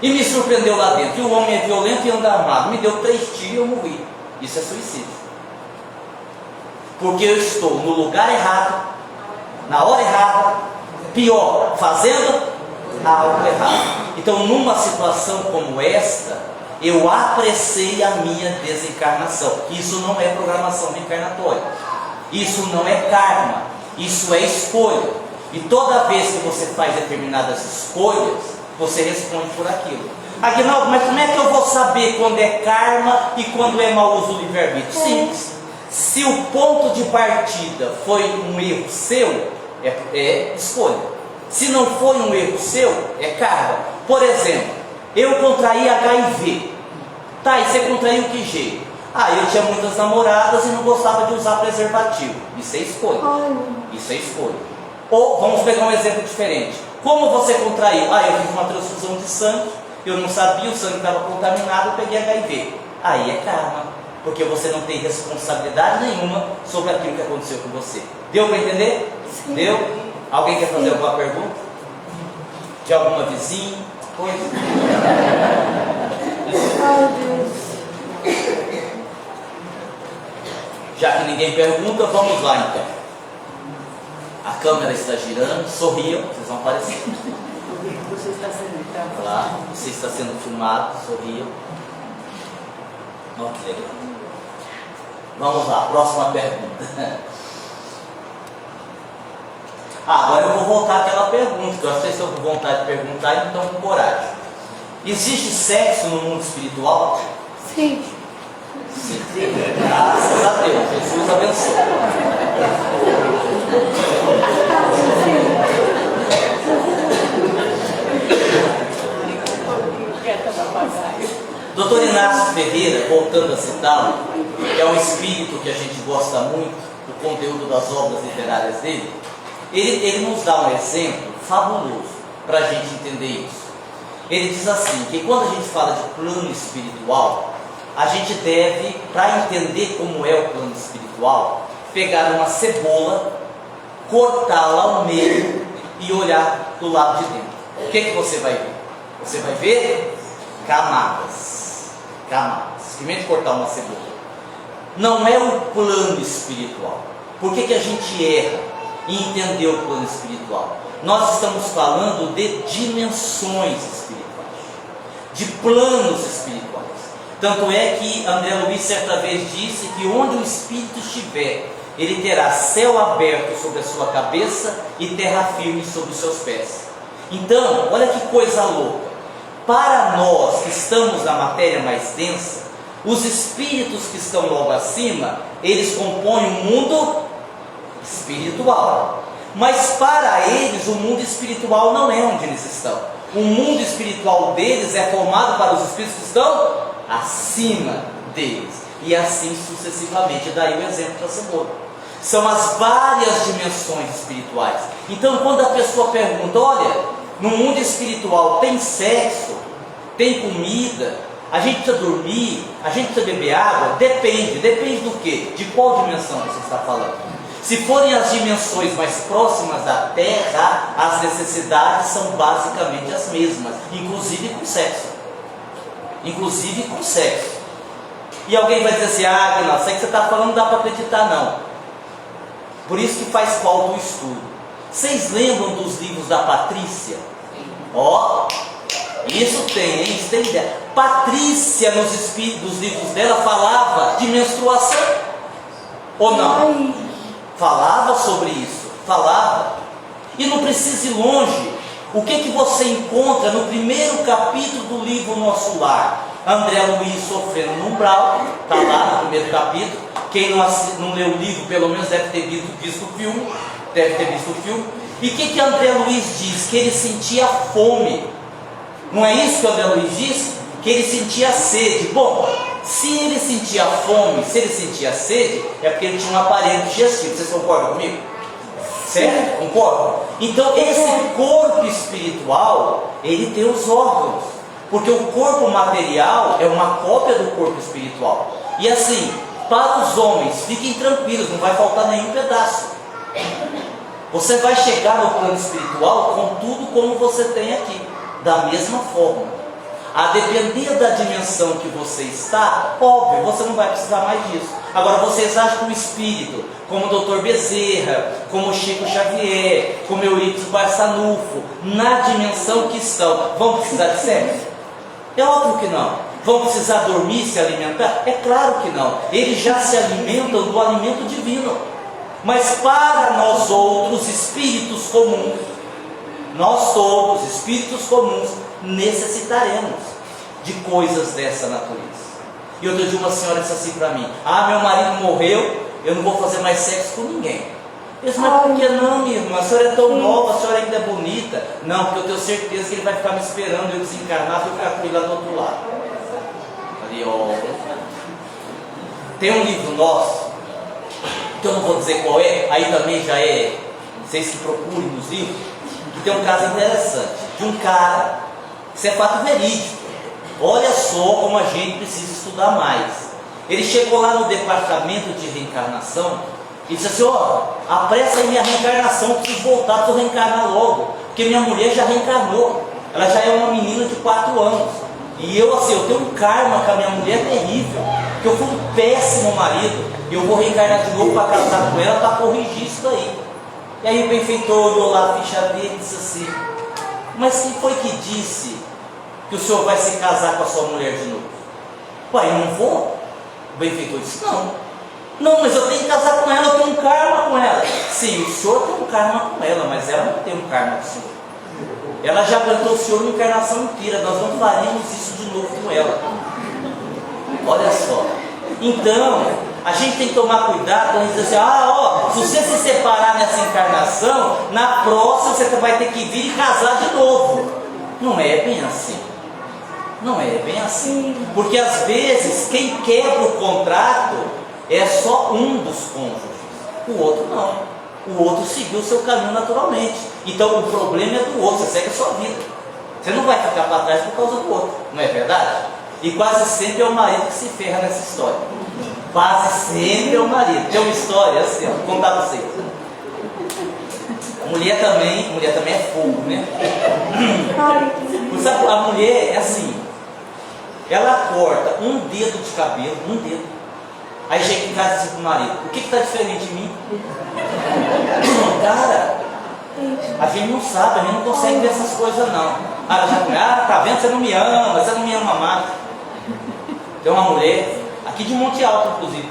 E me surpreendeu lá dentro. E o homem é violento e anda armado. Me deu 3 tiros e eu morri. Isso é suicídio. Porque eu estou no lugar errado, na hora errada, pior, fazendo algo errado. Então, numa situação como esta, eu apreciei a minha desencarnação. Isso não é programação reencarnatória. Isso não é karma. Isso é escolha. E toda vez que você faz determinadas escolhas, você responde por aquilo. Aguinaldo, mas como é que eu vou saber quando é karma e quando é mau uso do livre-arbítrio? Simples. Se o ponto de partida foi um erro seu, é escolha. Se não foi um erro seu, é karma. Por exemplo, eu contraí HIV. Tá, e você contraiu que jeito? Eu tinha muitas namoradas e não gostava de usar preservativo. Isso é escolha. Isso é escolha. Ou, vamos pegar um exemplo diferente. Como você contraiu? Eu fiz uma transfusão de sangue, eu não sabia, o sangue estava contaminado, eu peguei HIV. Aí é karma, porque você não tem responsabilidade nenhuma sobre aquilo que aconteceu com você. Deu para entender? Sim. Deu? Alguém quer fazer alguma pergunta? De alguma vizinha? Coisa? Deus. Já que ninguém pergunta, vamos lá então. A câmera está girando, sorriam, vocês vão aparecer. Você está sendo gravado. Lá, você está sendo filmado, sorriam. Olha que legal. Vamos lá, próxima pergunta. Agora eu vou voltar àquela pergunta, que eu acho que vocês estão com vontade de perguntar e não estão com coragem. Existe sexo no mundo espiritual? Sim. Sim. Graças a Deus, Jesus abençoe. Dr. Inácio Ferreira, voltando a citá-lo, que é um espírito que a gente gosta muito do conteúdo das obras literárias dele, ele nos dá um exemplo fabuloso para a gente entender isso. Ele diz assim, que quando a gente fala de plano espiritual, a gente deve, para entender como é o plano espiritual, pegar uma cebola, cortá-la ao meio e olhar do lado de dentro. O que você vai ver? Você vai ver camadas. Camadas. Experimente cortar uma cebola. Não é o plano espiritual. Por que a gente erra em entender o plano espiritual? Nós estamos falando de dimensões espirituais, de planos espirituais. Tanto é que André Luiz certa vez disse que onde o espírito estiver, ele terá céu aberto sobre a sua cabeça e terra firme sobre os seus pés. Então, olha que coisa louca. Para nós que estamos na matéria mais densa, os espíritos que estão logo acima, eles compõem o mundo espiritual. Mas para eles, o mundo espiritual não é onde eles estão. O mundo espiritual deles é formado para os espíritos que estão acima deles. E assim sucessivamente. Daí o exemplo da cebola. São as várias dimensões espirituais. Então, quando a pessoa pergunta, olha, no mundo espiritual tem sexo, tem comida, a gente precisa dormir, a gente precisa beber água? Depende do quê? De qual dimensão você está falando? Se forem as dimensões mais próximas da Terra, as necessidades são basicamente as mesmas, inclusive com sexo. Inclusive com sexo. E alguém vai dizer assim, Aguilar, isso aí que você está falando não dá para acreditar não. Por isso que faz falta o estudo. Vocês lembram dos livros da Patrícia? Ó, isso tem, hein? Isso tem ideia. Patrícia, nos livros dela, falava de menstruação. Ou não? Falava sobre isso. Falava. E não precisa ir longe. O que você encontra no primeiro capítulo do livro Nosso Lar? André Luiz sofrendo no umbral. Está lá no primeiro capítulo. Quem não leu o livro, pelo menos deve ter visto o filme. E o que André Luiz diz? Que ele sentia fome. Não é isso que André Luiz diz? Que ele sentia sede. Bom, se ele sentia fome, se ele sentia sede, é porque ele tinha um aparelho digestivo. Vocês concordam comigo? Certo? Concordam? Então esse corpo espiritual, ele tem os órgãos. Porque o corpo material é uma cópia do corpo espiritual. E assim, para os homens, fiquem tranquilos, não vai faltar nenhum pedaço. Você vai chegar no plano espiritual com tudo como você tem aqui, da mesma forma. A depender da dimensão que você está, óbvio, você não vai precisar mais disso. Agora, vocês acham que o espírito, como o Dr. Bezerra, como o Chico Xavier, como o Eurípides Barçanufo, na dimensão que estão, vão precisar de sexo? É óbvio que não. Vão precisar dormir, se alimentar? É claro que não. Eles já se alimentam do alimento divino. Mas para nós outros, espíritos comuns, nós todos, espíritos comuns, necessitaremos de coisas dessa natureza. E outro dia uma senhora disse assim para mim, meu marido morreu, eu não vou fazer mais sexo com ninguém. Eu disse, mas por que não, minha irmã? A senhora é tão nova, a senhora ainda é bonita. Não, porque eu tenho certeza que ele vai ficar me esperando, eu desencarnar, para eu ficar com ele lá do outro lado. Falei, tem um livro nosso, que eu não vou dizer qual é, aí também já é, vocês que procurem nos livros, que tem um caso interessante, de um cara, isso é fato verídico, olha só como a gente precisa estudar mais. Ele chegou lá no departamento de reencarnação e disse assim, apressa aí minha reencarnação, eu preciso voltar para reencarnar logo, porque minha mulher já reencarnou, ela já é uma menina de 4 anos, e eu tenho um karma com a minha mulher terrível, que eu fui um péssimo marido, e eu vou reencarnar de novo para casar com ela para corrigir isso aí. E aí o benfeitor olhou lá a ficha dele e disse assim, mas quem foi que disse que o senhor vai se casar com a sua mulher de novo? Pai, eu não vou? O benfeitor disse, não, mas eu tenho que casar com ela, eu tenho um karma com ela. Sim, o senhor tem um karma com ela, mas ela não tem um karma com o senhor. Ela já aguentou o senhor uma encarnação inteira, nós não faremos isso de novo com ela. Olha só, Então, a gente tem que tomar cuidado quando a gente diz assim, se você se separar nessa encarnação, na próxima você vai ter que vir e casar de novo. Não é bem assim. Não é bem assim. Porque às vezes quem quebra o contrato é só um dos cônjuges. O outro não. O outro seguiu o seu caminho naturalmente. Então o problema é do outro, você segue a sua vida. Você não vai ficar para trás por causa do outro. Não é verdade? E quase sempre é o marido que se ferra nessa história. Quase sempre é o marido. Tem uma história assim, vou contar para vocês. Mulher também é fogo, né? Sabe, a mulher é assim, ela corta um dedo de cabelo, um dedo. Aí chega em casa e diz pro marido, o que está diferente de mim? Cara, a gente não sabe, a gente não consegue ver essas coisas não. Tá vendo? Você não me ama mais. Tem uma mulher, aqui de Monte Alto, inclusive.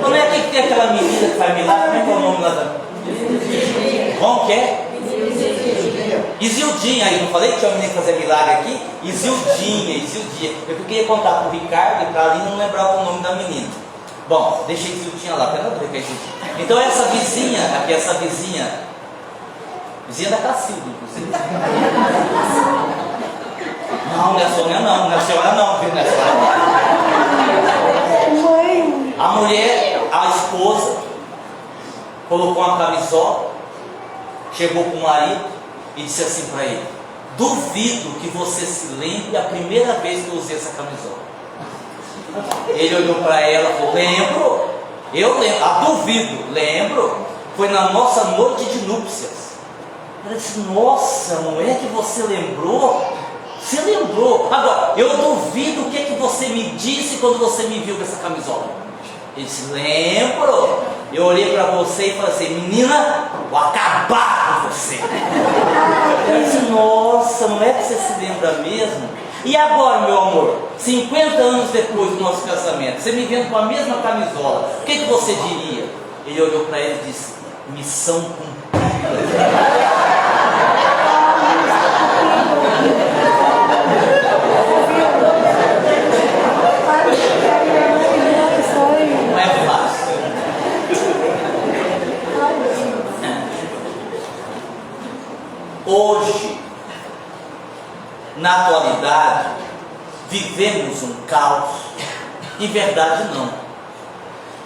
Como é que tem aquela menina que faz milagre? Como é que é o nome lá da... Como que é? Isildinha, aí não falei que tinha uma menina que fazia milagre aqui? Isildinha. Eu queria contar para o Ricardo e para a Aline, não lembrava o nome da menina. Bom, deixei Isildinha lá, tem nada a ver com a Isildinha. Então essa vizinha da Cacilda, inclusive. Não é a Sônia não é a senhora não, viu? Não é a senhora não. A mulher, a esposa, colocou uma camisola, chegou com o marido e disse assim para ele: duvido que você se lembre a primeira vez que eu usei essa camisola. Ele olhou para ela e falou: lembro, eu lembro, duvido, lembro, foi na nossa noite de núpcias. Ela disse: nossa, não é que você lembrou? Você lembrou? Agora, eu duvido o que é que você me disse quando você me viu com essa camisola. Ele disse: lembro. Eu olhei para você e falei assim: menina, vou acabar com você. Eu disse: nossa, não é que você se lembra mesmo? E agora, meu amor, 50 anos depois do nosso casamento, você me vendo com a mesma camisola, o que você diria? Ele olhou para ele e disse: missão cumprida. Não é fácil. Hoje, na atualidade, vivemos um caos? Em verdade, não.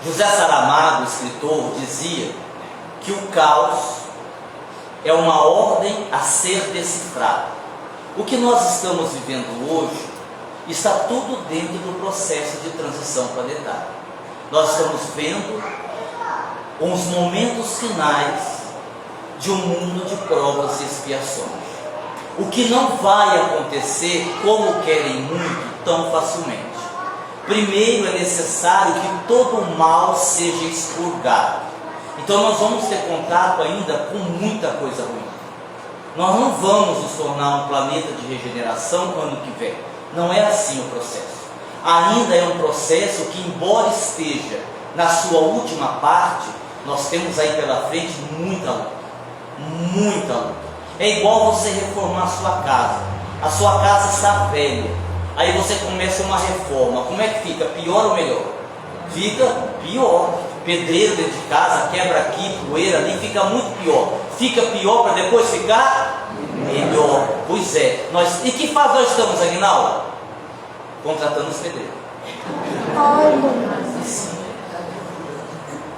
José Saramago, escritor, dizia que o caos é uma ordem a ser decifrada. O que nós estamos vivendo hoje está tudo dentro do processo de transição planetária. Nós estamos vendo uns momentos finais de um mundo de provas e expiações. O que não vai acontecer, como querem muito, tão facilmente. Primeiro é necessário que todo o mal seja expurgado. Então nós vamos ter contato ainda com muita coisa ruim. Nós não vamos nos tornar um planeta de regeneração no ano que vem. Não é assim o processo. Ainda é um processo que, embora esteja na sua última parte, nós temos aí pela frente muita luta. Muita luta. É igual você reformar a sua casa. A sua casa está velha. Aí você começa uma reforma. Como é que fica? Pior ou melhor? Fica pior. Pedreiro dentro de casa, quebra aqui, poeira ali, fica muito pior. Fica pior para depois ficar melhor. Pois é. E que fase nós estamos, Aguinaldo? Contratando os pedreiros.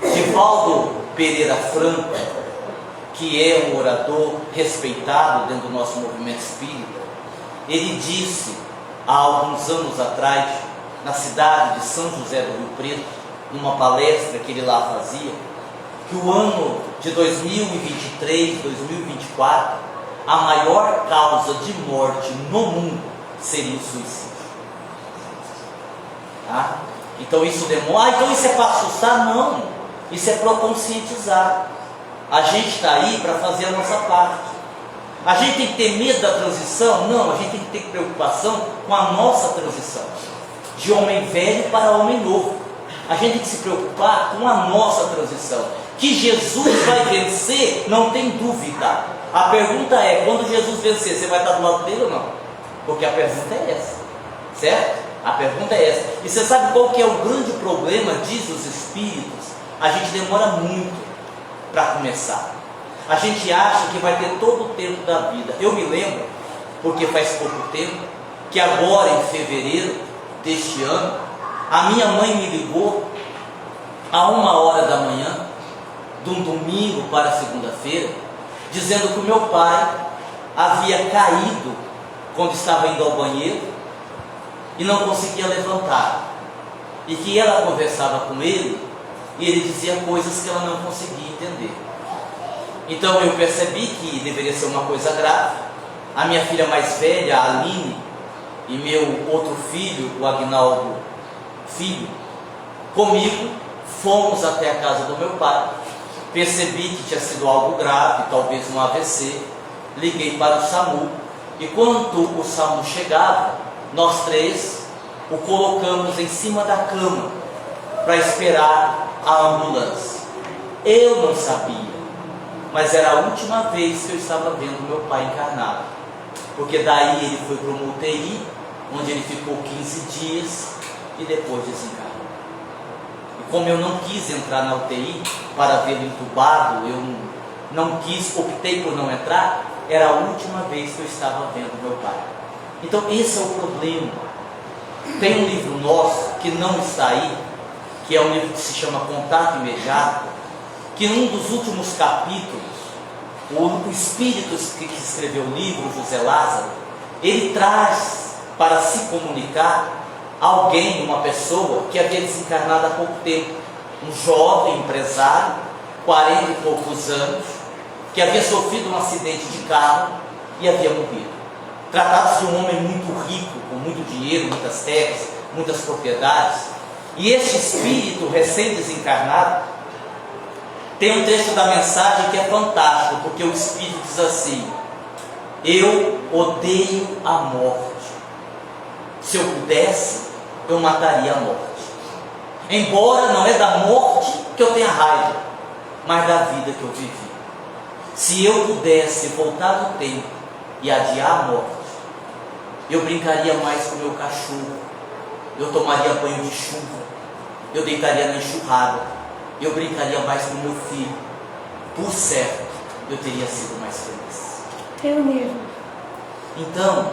Divaldo Pereira Franco, que é um orador respeitado dentro do nosso movimento espírita, ele disse há alguns anos atrás, na cidade de São José do Rio Preto, numa palestra que ele lá fazia, que o ano de 2023, 2024, a maior causa de morte no mundo seria o suicídio. Tá? Então isso demora. Então isso é para assustar? Não. Isso é para conscientizar. A gente está aí para fazer a nossa parte. A gente tem que ter medo da transição? Não, a gente tem que ter preocupação com a nossa transição. De homem velho para homem novo. A gente tem que se preocupar com a nossa transição. Que Jesus vai vencer, não tem dúvida. A pergunta é, quando Jesus vencer, você vai estar do lado dele ou não? Porque a pergunta é essa. Certo? A pergunta é essa. E você sabe qual que é o grande problema, diz os espíritos? A gente demora muito para começar. A gente acha que vai ter todo o tempo da vida. Eu me lembro, porque faz pouco tempo, que agora em fevereiro deste ano, a minha mãe me ligou a 1h da manhã, de um domingo para segunda-feira, dizendo que o meu pai havia caído quando estava indo ao banheiro e não conseguia levantar, e que ela conversava com ele e ele dizia coisas que ela não conseguia entender. Então eu percebi que deveria ser uma coisa grave. A minha filha mais velha, a Aline, e meu outro filho, o Agnaldo Filho, comigo fomos até a casa do meu pai. Percebi que tinha sido algo grave, talvez um AVC. Liguei para o SAMU, e quando o SAMU chegava, nós três o colocamos em cima da cama para esperar a ambulância. Eu não sabia, mas era a última vez que eu estava vendo meu pai encarnado, porque daí ele foi para uma UTI, onde ele ficou 15 dias e depois desencarnou. E como eu não quis entrar na UTI para vê-lo entubado, eu não quis, optei por não entrar, era a última vez que eu estava vendo meu pai. Então esse é o problema. Tem um livro nosso que não está aí, que é um livro que se chama Contato Imediato, que num dos últimos capítulos, o espírito que escreveu o livro, José Lázaro, ele traz para se comunicar alguém, uma pessoa que havia desencarnado há pouco tempo, um jovem empresário, 40 e poucos anos, que havia sofrido um acidente de carro e havia morrido. Tratava-se de um homem muito rico, com muito dinheiro, muitas terras, muitas propriedades. E este espírito recém-desencarnado tem um trecho da mensagem que é fantástico, porque o espírito diz assim: eu odeio a morte. Se eu pudesse, eu mataria a morte. Embora não é da morte que eu tenha raiva, mas da vida que eu vivi. Se eu pudesse voltar no tempo e adiar a morte, eu brincaria mais com o meu cachorro, eu tomaria banho de chuva, eu deitaria na enxurrada, eu brincaria mais com o meu filho. Por certo, eu teria sido mais feliz. Eu mesmo. Então,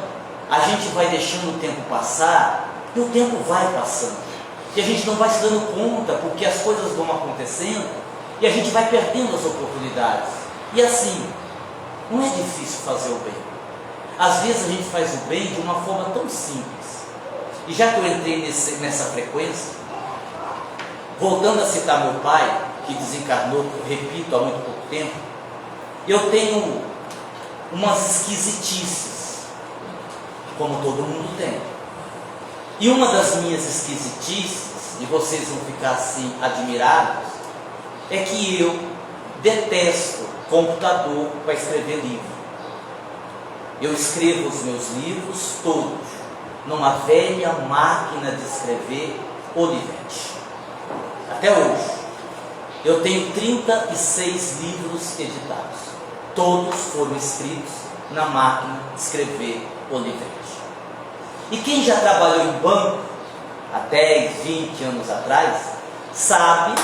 a gente vai deixando o tempo passar, e o tempo vai passando, e a gente não vai se dando conta, porque as coisas vão acontecendo, e a gente vai perdendo as oportunidades. E assim, não é difícil fazer o bem. Às vezes a gente faz o bem de uma forma tão simples. E já que eu entrei nessa frequência, voltando a citar meu pai, que desencarnou, repito, há muito pouco tempo, eu tenho umas esquisitices, como todo mundo tem. E uma das minhas esquisitices, e vocês vão ficar assim admirados, é que eu detesto computador para escrever livro. Eu escrevo os meus livros todos numa velha máquina de escrever Olivetti. Até hoje. Eu tenho 36 livros editados. Todos foram escritos na máquina de escrever Olivetti. E quem já trabalhou em banco há 10, 20 anos atrás, sabe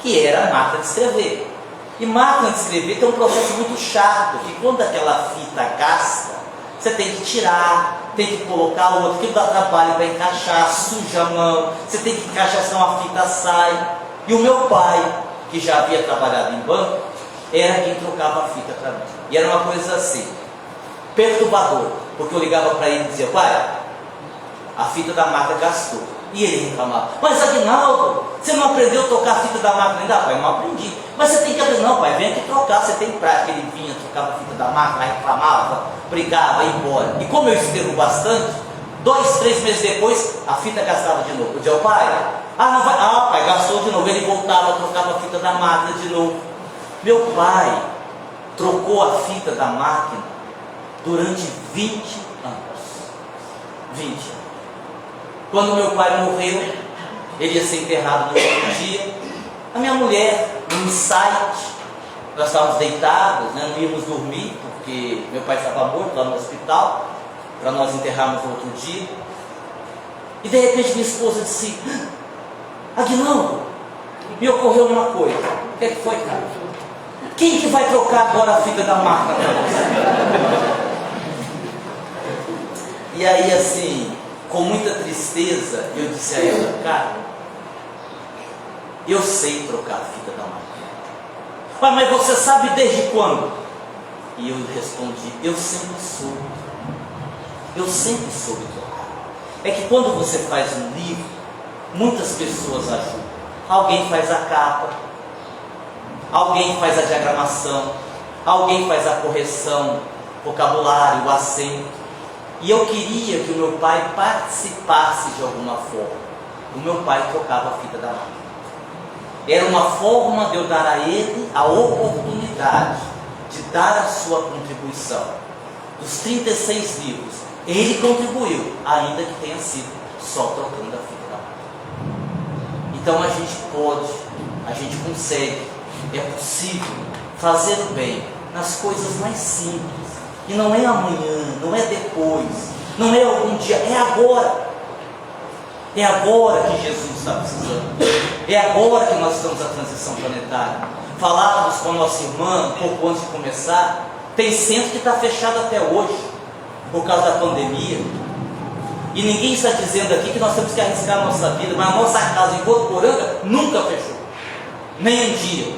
que era a máquina de escrever. E máquina de escrever tem um processo muito chato, que quando aquela fita gasta, você tem que tirar, tem que colocar outra, que dá trabalho para encaixar, suja a mão, você tem que encaixar, senão a fita sai. E o meu pai, que já havia trabalhado em banco, era quem trocava a fita para mim. E era uma coisa assim, perturbador, porque eu ligava para ele e dizia: pai, a fita da máquina gastou. E ele reclamava: mas Aguinaldo, você não aprendeu a tocar a fita da máquina ainda? Pai, não aprendi. Mas você tem que aprender. Não, pai, vem aqui trocar, você tem prática. Ele vinha, trocava a fita da máquina, reclamava, brigava, ia embora. E como eu escrevo bastante, 2, 3 meses depois, a fita gastava de novo. Eu dizia: pai, não vai. Pai, gastou de novo. Ele voltava, trocava a fita da máquina de novo. Meu pai trocou a fita da máquina durante 20 anos. 20 anos. Quando meu pai morreu, ele ia ser enterrado no outro dia. A minha mulher, no insight, nós estávamos deitados, né, não íamos dormir, porque meu pai estava morto lá no hospital, para nós enterrarmos no outro dia. E de repente minha esposa disse: Aguinaldo, me ocorreu uma coisa. O que é que foi, cara? Quem que vai trocar agora a fita da máquina para você? E aí, assim, com muita tristeza, eu disse a ela: cara, eu sei trocar a fita da máquina. Mas você sabe desde quando? E eu respondi: eu sempre soube. Eu sempre soube trocar. É que quando você faz um livro, muitas pessoas ajudam. Alguém faz a capa, alguém faz a diagramação, alguém faz a correção, vocabulário, o acento. E eu queria que o meu pai participasse de alguma forma. O meu pai trocava a fita da máquina. Era uma forma de eu dar a ele a oportunidade de dar a sua contribuição. Dos 36 livros, ele contribuiu, ainda que tenha sido só trocando a fita da máquina. Então a gente pode, a gente consegue, é possível fazer o bem nas coisas mais simples. E não é amanhã, não é depois, não é algum dia, é agora. É agora que Jesus está precisando. É agora que nós estamos na transição planetária. Falávamos com a nossa irmã, um pouco antes de começar, tem centro que está fechado até hoje, por causa da pandemia. E ninguém está dizendo aqui que nós temos que arriscar a nossa vida, mas a nossa casa em Votuporanga nunca fechou. Nem um dia.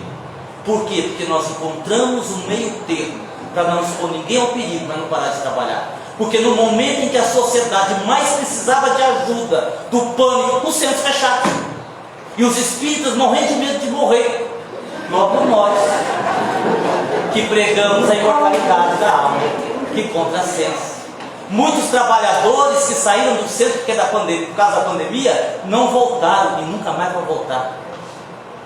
Por quê? Porque nós encontramos um meio termo para não expor ninguém ao perigo, mas não parar de trabalhar. Porque no momento em que a sociedade mais precisava de ajuda, do pânico, os centros fechados. E os espíritas morrendo de medo de morrer. Logo nós, que pregamos a imortalidade da alma, que contrassenso. Muitos trabalhadores que saíram do centro por causa da pandemia, não voltaram e nunca mais vão voltar.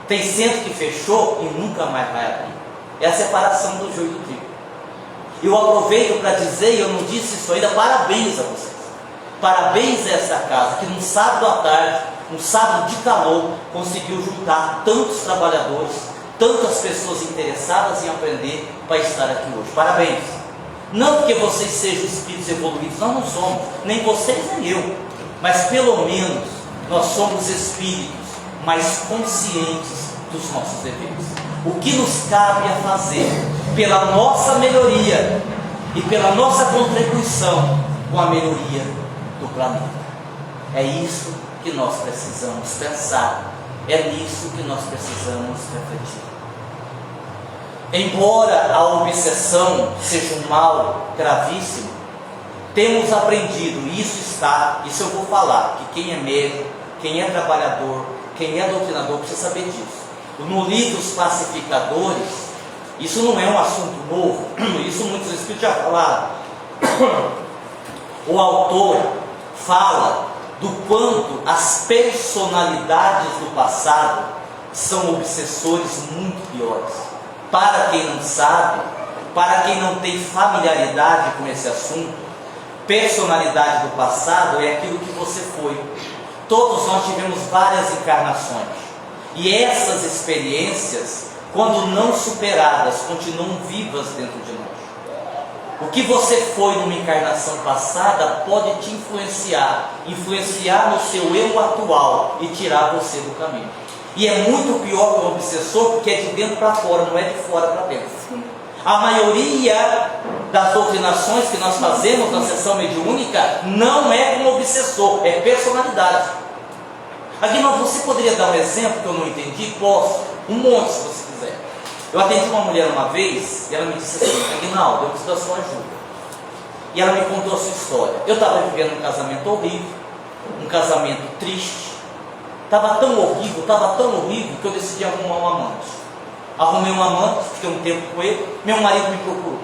Tem centro que fechou e nunca mais vai abrir. É a separação do joio e do trigo. Eu aproveito para dizer, e eu não disse isso ainda, parabéns a vocês. Parabéns a esta casa, que num sábado à tarde, um sábado de calor, conseguiu juntar tantos trabalhadores, tantas pessoas interessadas em aprender para estar aqui hoje. Parabéns. Não porque vocês sejam espíritos evoluídos, nós não somos, nem vocês nem eu. Mas pelo menos nós somos espíritos mais conscientes dos nossos deveres. O que nos cabe a fazer pela nossa melhoria e pela nossa contribuição com a melhoria do planeta. É isso que nós precisamos pensar, é nisso que nós precisamos refletir. Embora a obsessão seja um mal gravíssimo, temos aprendido, e isso eu vou falar, que quem é médico, quem é trabalhador, quem é doutrinador precisa saber disso. No livro Os Pacificadores, isso não é um assunto novo, isso muitos espíritos já falaram. O autor fala do quanto as personalidades do passado são obsessores muito piores. Para quem não sabe, para quem não tem familiaridade com esse assunto, personalidade do passado é aquilo que você foi. Todos nós tivemos várias encarnações. E essas experiências, quando não superadas, continuam vivas dentro de nós. O que você foi numa encarnação passada pode te influenciar no seu eu atual e tirar você do caminho. E é muito pior que o obsessor, porque é de dentro para fora, não é de fora para dentro. A maioria das doutrinações que nós fazemos na sessão mediúnica não é como obsessor, é personalidade. Aguinaldo, você poderia dar um exemplo que eu não entendi? Posso, um monte se você quiser. Eu atendi uma mulher uma vez e ela me disse assim: Aguinaldo, eu preciso da sua ajuda. E ela me contou a sua história. Eu estava vivendo um casamento horrível, um casamento triste. Estava tão horrível que eu decidi arrumar um amante. Arrumei um amante, fiquei um tempo com ele, meu marido me procurou.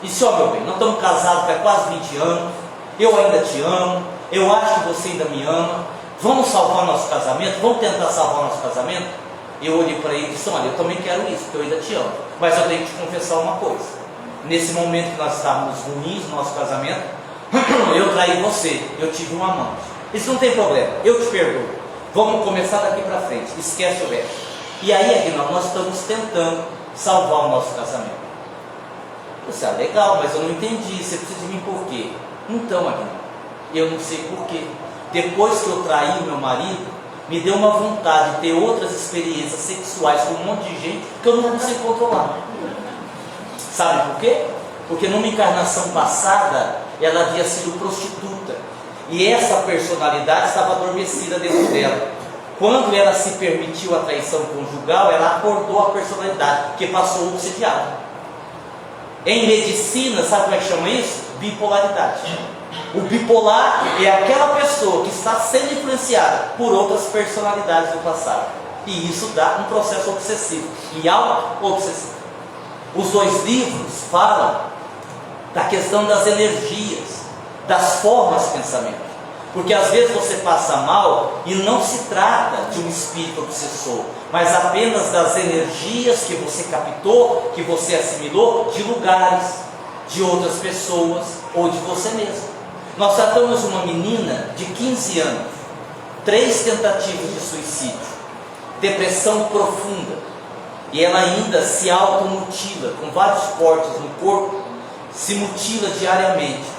Disse: ó, meu bem, nós estamos casados há quase 20 anos, eu ainda te amo, eu acho que você ainda me ama. Vamos salvar nosso casamento? Vamos tentar salvar nosso casamento? Eu olhei para ele e disse: olha, eu também quero isso, porque eu ainda te amo. Mas eu tenho que te confessar uma coisa. Nesse momento que nós estávamos ruins no nosso casamento, eu traí você, eu tive um amante. Isso não tem problema, eu te perdoo. Vamos começar daqui para frente, esquece o resto. E aí, Aguinaldo, nós estamos tentando salvar o nosso casamento. Eu disse: ah, legal, mas eu não entendi, você precisa de mim por quê? Então, Aguinaldo, eu não sei por quê. depois que eu traí o meu marido, me deu uma vontade de ter outras experiências sexuais com um monte de gente que eu não consigo controlar. Sabe por quê? Porque numa encarnação passada, ela havia sido prostituta. E essa personalidade estava adormecida dentro dela. Quando ela se permitiu a traição conjugal, ela acordou a personalidade, que passou obsidiada. Em medicina, sabe como é que chama isso? Bipolaridade. O bipolar é aquela pessoa que está sendo influenciada por outras personalidades do passado. E isso dá um processo obsessivo e auto-obsessivo. Os dois livros falam da questão das energias, das formas de pensamento. Porque às vezes você passa mal e não se trata de um espírito obsessor, mas apenas das energias que você captou, que você assimilou de lugares, de outras pessoas ou de você mesmo. Nós tratamos uma menina de 15 anos, 3 tentativas de suicídio, depressão profunda, e ela ainda se automutila, com vários cortes no corpo, se mutila diariamente.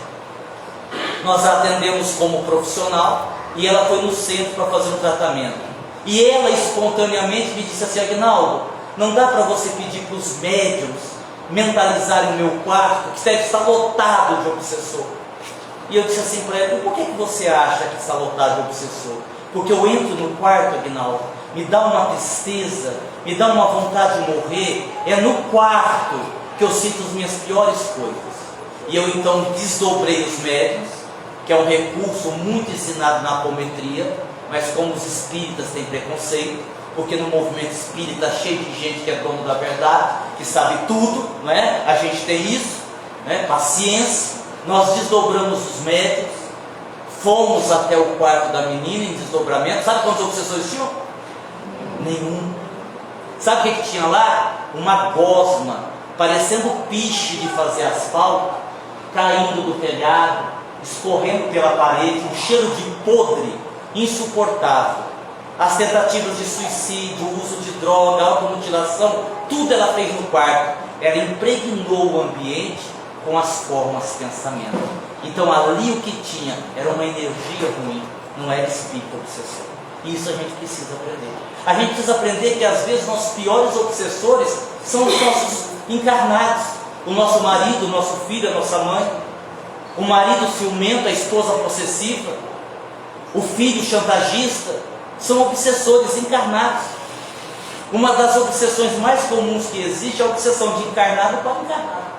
Nós a atendemos como profissional e ela foi no centro para fazer um tratamento. E ela espontaneamente me disse assim: Aguinaldo, não dá para você pedir para os médiums mentalizarem o meu quarto, que deve estar lotado de obsessor. E eu disse assim para ela: por que você acha que está lotado de obsessor? Porque eu entro no quarto, Aguinaldo, me dá uma tristeza, me dá uma vontade de morrer. É no quarto que eu sinto as minhas piores coisas. E eu então desdobrei os médiums, que é um recurso muito ensinado na apometria, mas como os espíritas têm preconceito, porque no movimento espírita cheio de gente que é dono da verdade, que sabe tudo, não é? A gente tem isso, né? Paciência. Nós desdobramos os médiums, fomos até o quarto da menina em desdobramento. Sabe quantos obsessores tinham? Nenhum. Sabe o que tinha lá? Uma gosma, parecendo piche de fazer asfalto, caindo do telhado, escorrendo pela parede, um cheiro de podre insuportável. As tentativas de suicídio, o uso de droga, automutilação, tudo ela fez no quarto. Ela impregnou o ambiente com as formas de pensamento. Então ali o que tinha era uma energia ruim, não era espírito obsessor. E isso a gente precisa aprender. A gente precisa aprender que às vezes nossos piores obsessores são os nossos encarnados. O nosso marido, o nosso filho, a nossa mãe. O marido ciumento, a esposa possessiva. O filho chantagista. São obsessores encarnados. Uma das obsessões mais comuns que existe é a obsessão de encarnado para encarnado.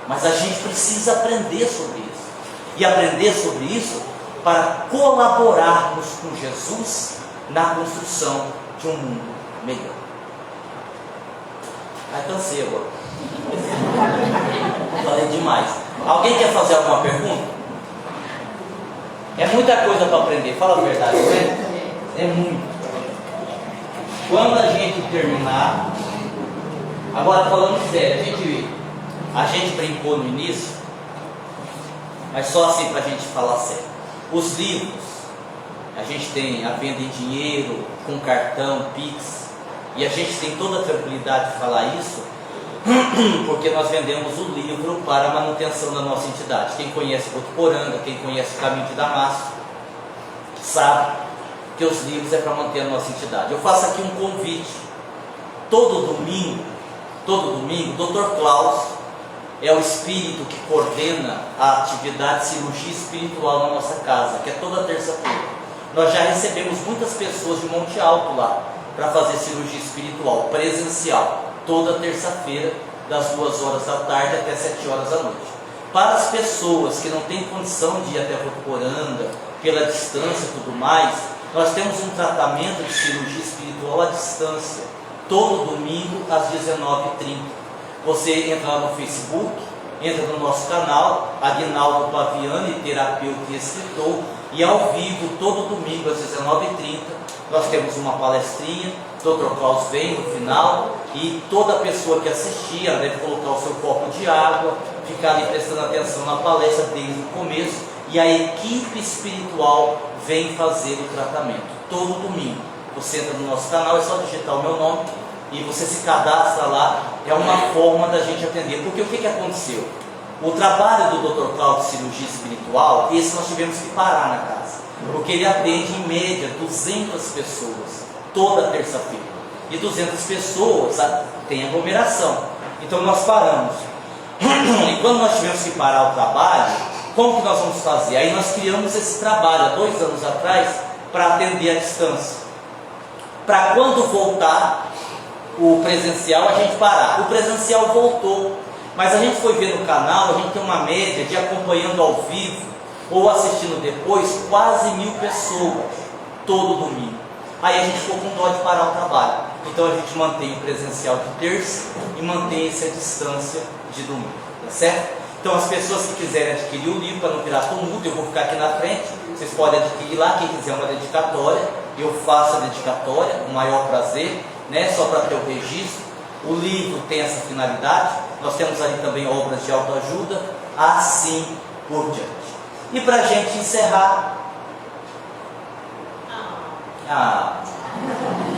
Mas a gente precisa aprender sobre isso. E aprender sobre isso para colaborarmos com Jesus na construção de um mundo melhor. Ai, cansei agora. Falei demais. Alguém quer fazer alguma pergunta? É muita coisa para aprender, fala a verdade, né? É muito. Quando a gente terminar, agora falando sério, a gente brincou no início, mas só assim para a gente falar sério. Os livros, a gente tem a venda em dinheiro, com cartão, Pix, e a gente tem toda a tranquilidade de falar isso, porque nós vendemos o livro para a manutenção da nossa entidade. Quem conhece Votuporanga, quem conhece o Caminho de Damasco, sabe que os livros é para manter a nossa entidade. Eu faço aqui um convite. Todo domingo, Dr. Klaus é o espírito que coordena a atividade de cirurgia espiritual na nossa casa, que é toda terça-feira. Nós já recebemos muitas pessoas de Monte Alto lá para fazer cirurgia espiritual presencial, toda terça-feira, das 2 horas da tarde até 7 horas da noite. Para as pessoas que não têm condição de ir até Votuporanga, pela distância e tudo mais, nós temos um tratamento de cirurgia espiritual à distância, todo domingo às 19h30. Você entra lá no Facebook, entra no nosso canal, Aguinaldo Paviani, terapeuta e escritor, e ao vivo, todo domingo às 19h30, nós temos uma palestrinha. Dr. Klaus vem no final, e toda pessoa que assistir, ela deve colocar o seu copo de água, ficar ali prestando atenção na palestra desde o começo, e a equipe espiritual vem fazer o tratamento, todo domingo. Você entra no nosso canal, é só digitar o meu nome, e você se cadastra lá. É uma forma da gente atender, porque o que aconteceu? O trabalho do Dr. Cláudio de cirurgia espiritual, esse nós tivemos que parar na casa, porque ele atende em média 200 pessoas toda terça-feira, e 200 pessoas tem aglomeração, então nós paramos. E quando nós tivemos que parar o trabalho, como que nós vamos fazer? Aí nós criamos esse trabalho há 2 anos atrás para atender à distância, para quando voltar o presencial a gente parar. O presencial voltou, mas a gente foi ver no canal, a gente tem uma média de acompanhando ao vivo ou assistindo depois quase 1000 pessoas todo domingo. Aí a gente ficou com dó de parar o trabalho, então a gente mantém o presencial de terça e mantém essa distância de domingo, tá certo? Então as pessoas que quiserem adquirir o livro, para não virar tumulto, eu vou ficar aqui na frente, vocês podem adquirir lá. Quem quiser uma dedicatória, eu faço a dedicatória com o maior prazer, né? Só para ter o registro. O livro tem essa finalidade. Nós temos ali também obras de autoajuda, assim por diante. E para a gente encerrar,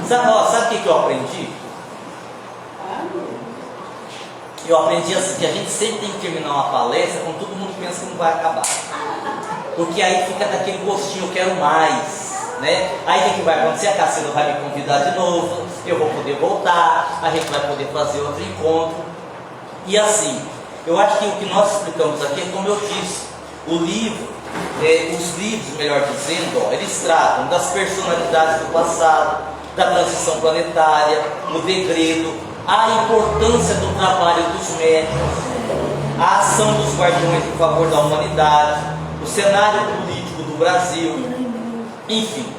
sabe o que eu aprendi? Eu aprendi assim, que a gente sempre tem que terminar uma palestra quando todo mundo pensa que não vai acabar, porque aí fica daquele gostinho, eu quero mais, né? Aí o que vai acontecer? A Cassila vai me convidar de novo, eu vou poder voltar, a gente vai poder fazer outro encontro. E assim, eu acho que o que nós explicamos aqui é como eu disse, o livro, os livros, melhor dizendo, eles tratam das personalidades do passado, da transição planetária, o degredo, a importância do trabalho dos médicos, a ação dos guardiões em favor da humanidade, o cenário político do Brasil, enfim,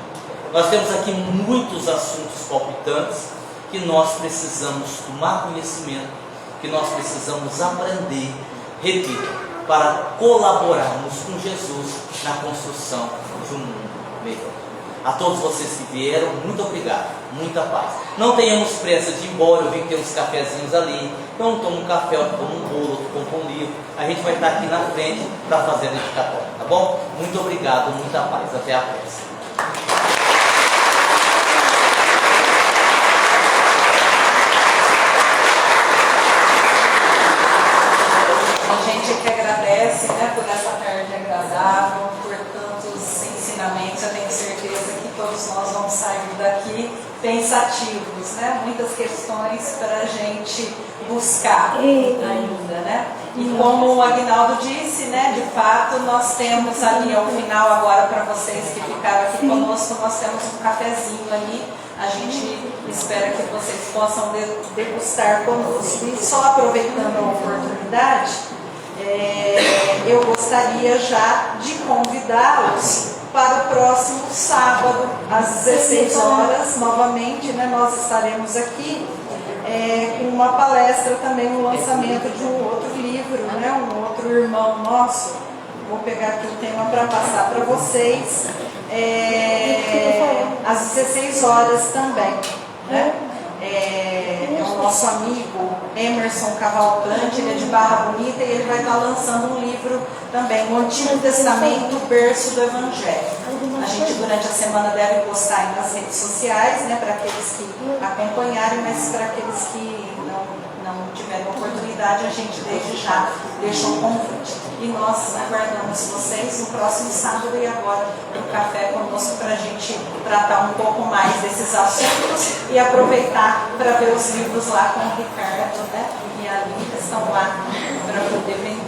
nós temos aqui muitos assuntos palpitantes que nós precisamos tomar conhecimento, que nós precisamos aprender, repito, para colaborarmos com Jesus na construção de um mundo melhor. A todos vocês que vieram, muito obrigado, muita paz. Não tenhamos pressa de ir embora, eu vi que tem uns cafezinhos ali, então toma um café, outro toma um bolo, outro compra um livro. A gente vai estar aqui na frente para fazer a dedicatória, tá bom? Muito obrigado, muita paz, até a próxima. A gente que agradece, né, por essa tarde agradável, por tantos ensinamentos. Eu tenho certeza que todos nós vamos sair daqui pensativos, né? Muitas questões para a gente buscar ainda, né? E como o Aguinaldo disse, né, de fato, nós temos ali ao final agora, para vocês que ficaram aqui conosco, nós temos um cafezinho ali. A gente espera que vocês possam degustar conosco. E só aproveitando a oportunidade, eu gostaria já de convidá-los para o próximo sábado, às 16 horas, novamente, né, nós estaremos aqui com uma palestra também no lançamento de um outro livro, né, um outro irmão nosso. Vou pegar aqui o tema para passar para vocês, às 16 horas também, né? É o nosso amigo Emerson Cavalcante, ele é de Barra Bonita e ele vai estar lançando um livro também, o Antigo Testamento, berço do Evangelho. A gente durante a semana deve postar aí nas redes sociais, né, para aqueles que acompanharem, mas para aqueles que não tiverem oportunidade, a gente desde já deixa um convite. E nós aguardamos vocês no próximo sábado e agora no café conosco para a gente tratar um pouco mais desses assuntos e aproveitar para ver os livros lá com o Ricardo, né? E a Linda estão lá para poder vender.